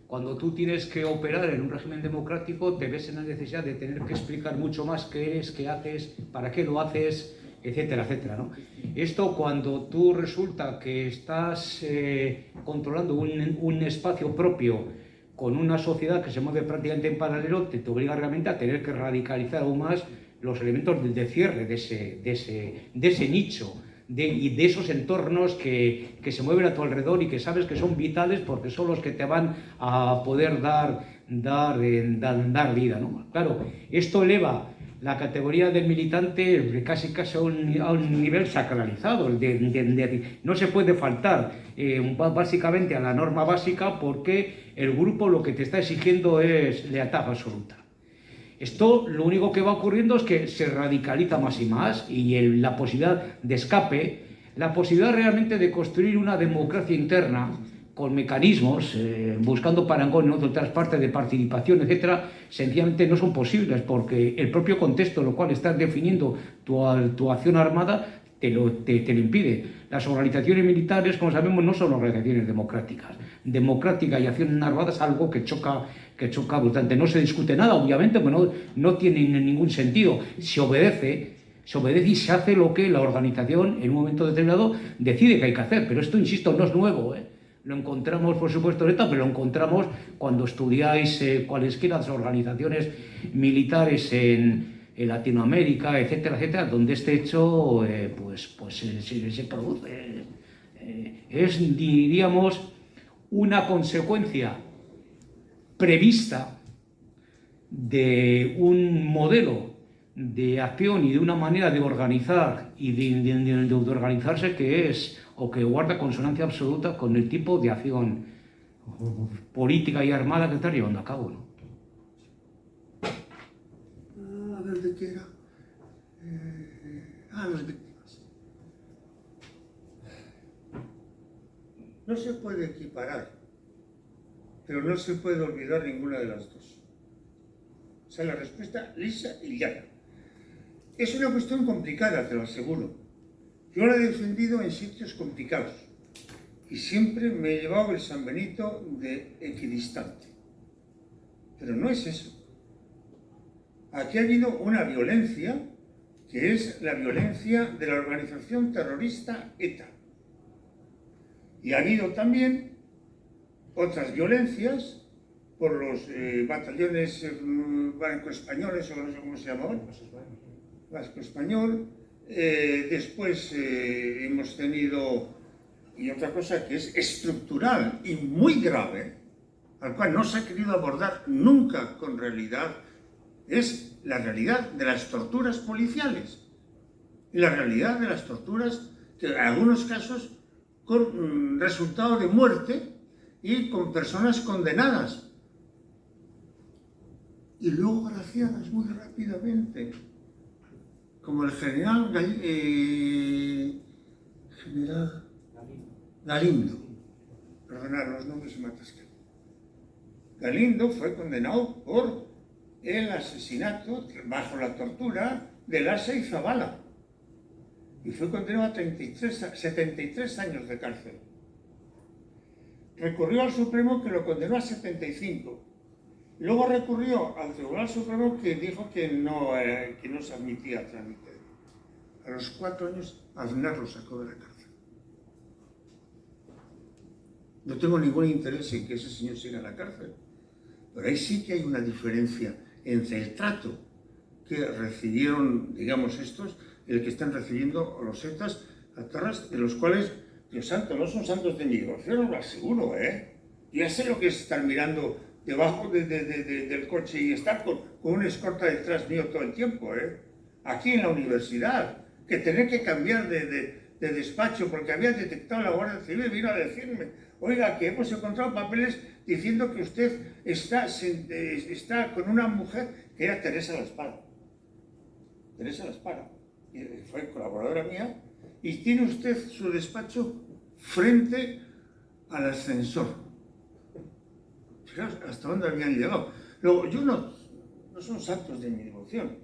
cuando tú tienes que operar en un régimen democrático, te ves en la necesidad de tener que explicar mucho más qué eres, qué haces, para qué lo haces, etcétera, etcétera, ¿no? Esto cuando tú resulta que estás controlando un espacio propio con una sociedad que se mueve prácticamente en paralelo, te obliga realmente a tener que radicalizar aún más los elementos de cierre de ese nicho, y de esos entornos que se mueven a tu alrededor y que sabes que son vitales porque son los que te van a poder dar vida, ¿no? Claro, esto eleva la categoría del militante casi a un nivel sacralizado. No se puede faltar básicamente a la norma básica porque el grupo lo que te está exigiendo es lealtad absoluta. Esto lo único que va ocurriendo es que se radicaliza más y más y la posibilidad de escape, la posibilidad realmente de construir una democracia interna con mecanismos, buscando parangón en otras partes de participación, etcétera, sencillamente no son posibles porque el propio contexto en el cual estás definiendo tu acción armada te lo impide. Las organizaciones militares, como sabemos, no son organizaciones democráticas. Democrática y acción armada es algo que choca bastante. No se discute nada, obviamente, pero no tiene ningún sentido. Se obedece y se hace lo que la organización en un momento determinado decide que hay que hacer. Pero esto, insisto, no es nuevo, Lo encontramos, por supuesto, en ETA, pero lo encontramos cuando estudiáis cualesquiera organizaciones militares en Latinoamérica, etcétera, etcétera, donde este hecho se produce. Es, diríamos, una consecuencia prevista de un modelo de acción y de una manera de organizar y de organizarse que es o que guarda consonancia absoluta con el tipo de acción política y armada que está llevando a cabo, ¿no? A ver, ¿de qué era? Las víctimas. No se puede equiparar, pero no se puede olvidar ninguna de las dos. O sea, la respuesta lisa y llana. Es una cuestión complicada, te lo aseguro. Yo la he defendido en sitios complicados y siempre me he llevado el San Benito de equidistante. Pero no es eso. Aquí ha habido una violencia que es la violencia de la organización terrorista ETA. Y ha habido también otras violencias por los batallones vasco-españoles, o no sé cómo se llamaban, vasco-español. Después hemos tenido, y otra cosa que es estructural y muy grave, al cual no se ha querido abordar nunca con realidad, es la realidad de las torturas policiales y la realidad de las torturas, que en algunos casos con resultado de muerte y con personas condenadas y luego graciadas muy rápidamente, como el general Galindo. Perdonad, los nombres se me atascan. Galindo fue condenado por el asesinato, bajo la tortura, de Lassa y Zabala. Y fue condenado a 73 años de cárcel. Recurrió al Supremo, que lo condenó a 75. Luego recurrió al Tribunal Supremo, que dijo que no se admitía trámite. A los 4 años, Aznar lo sacó de la cárcel. No tengo ningún interés en que ese señor siga en la cárcel. Pero ahí sí que hay una diferencia entre el trato que recibieron, digamos, estos, el que están recibiendo los etas a tierras de los cuales, Dios santo, no son santos de mi devoción, os lo aseguro, ¿eh? Yo ya sé lo que es estar mirando debajo del coche y estar con una escolta detrás mío todo el tiempo, ¿eh? Aquí en la universidad, que tener que cambiar de despacho porque había detectado la Guardia Civil, vino a decirme, oiga, que hemos encontrado papeles diciendo que usted está con una mujer que era Teresa La Espada. Teresa La Espada, fue colaboradora mía, y tiene usted su despacho frente al ascensor. Fijaos hasta dónde habían llegado. Luego, yo no son santos de mi devoción,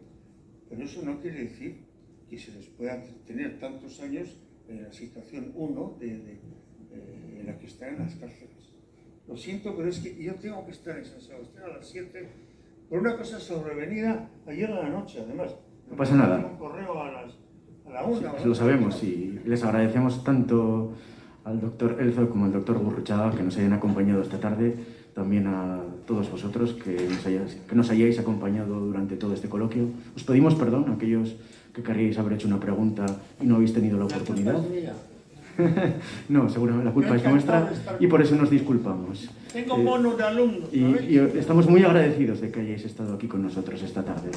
pero eso no quiere decir que se les pueda tener tantos años en la situación 1 en la que están en las cárceles. Lo siento, pero es que yo tengo que estar en San Sebastián a las 7 por una cosa sobrevenida ayer a la noche, además. No pasa nada. Un correo a la 1. Sí, lo sabemos y les agradecemos tanto al doctor Elzo como al doctor Gurruchaga que nos hayan acompañado esta tarde, también a todos vosotros que nos hayáis acompañado durante todo este coloquio. Os pedimos perdón a aquellos que querríais haber hecho una pregunta y no habéis tenido la oportunidad. No, seguramente la culpa es nuestra y por eso nos disculpamos. Tengo mono de alumnos. Y estamos muy agradecidos de que hayáis estado aquí con nosotros esta tarde.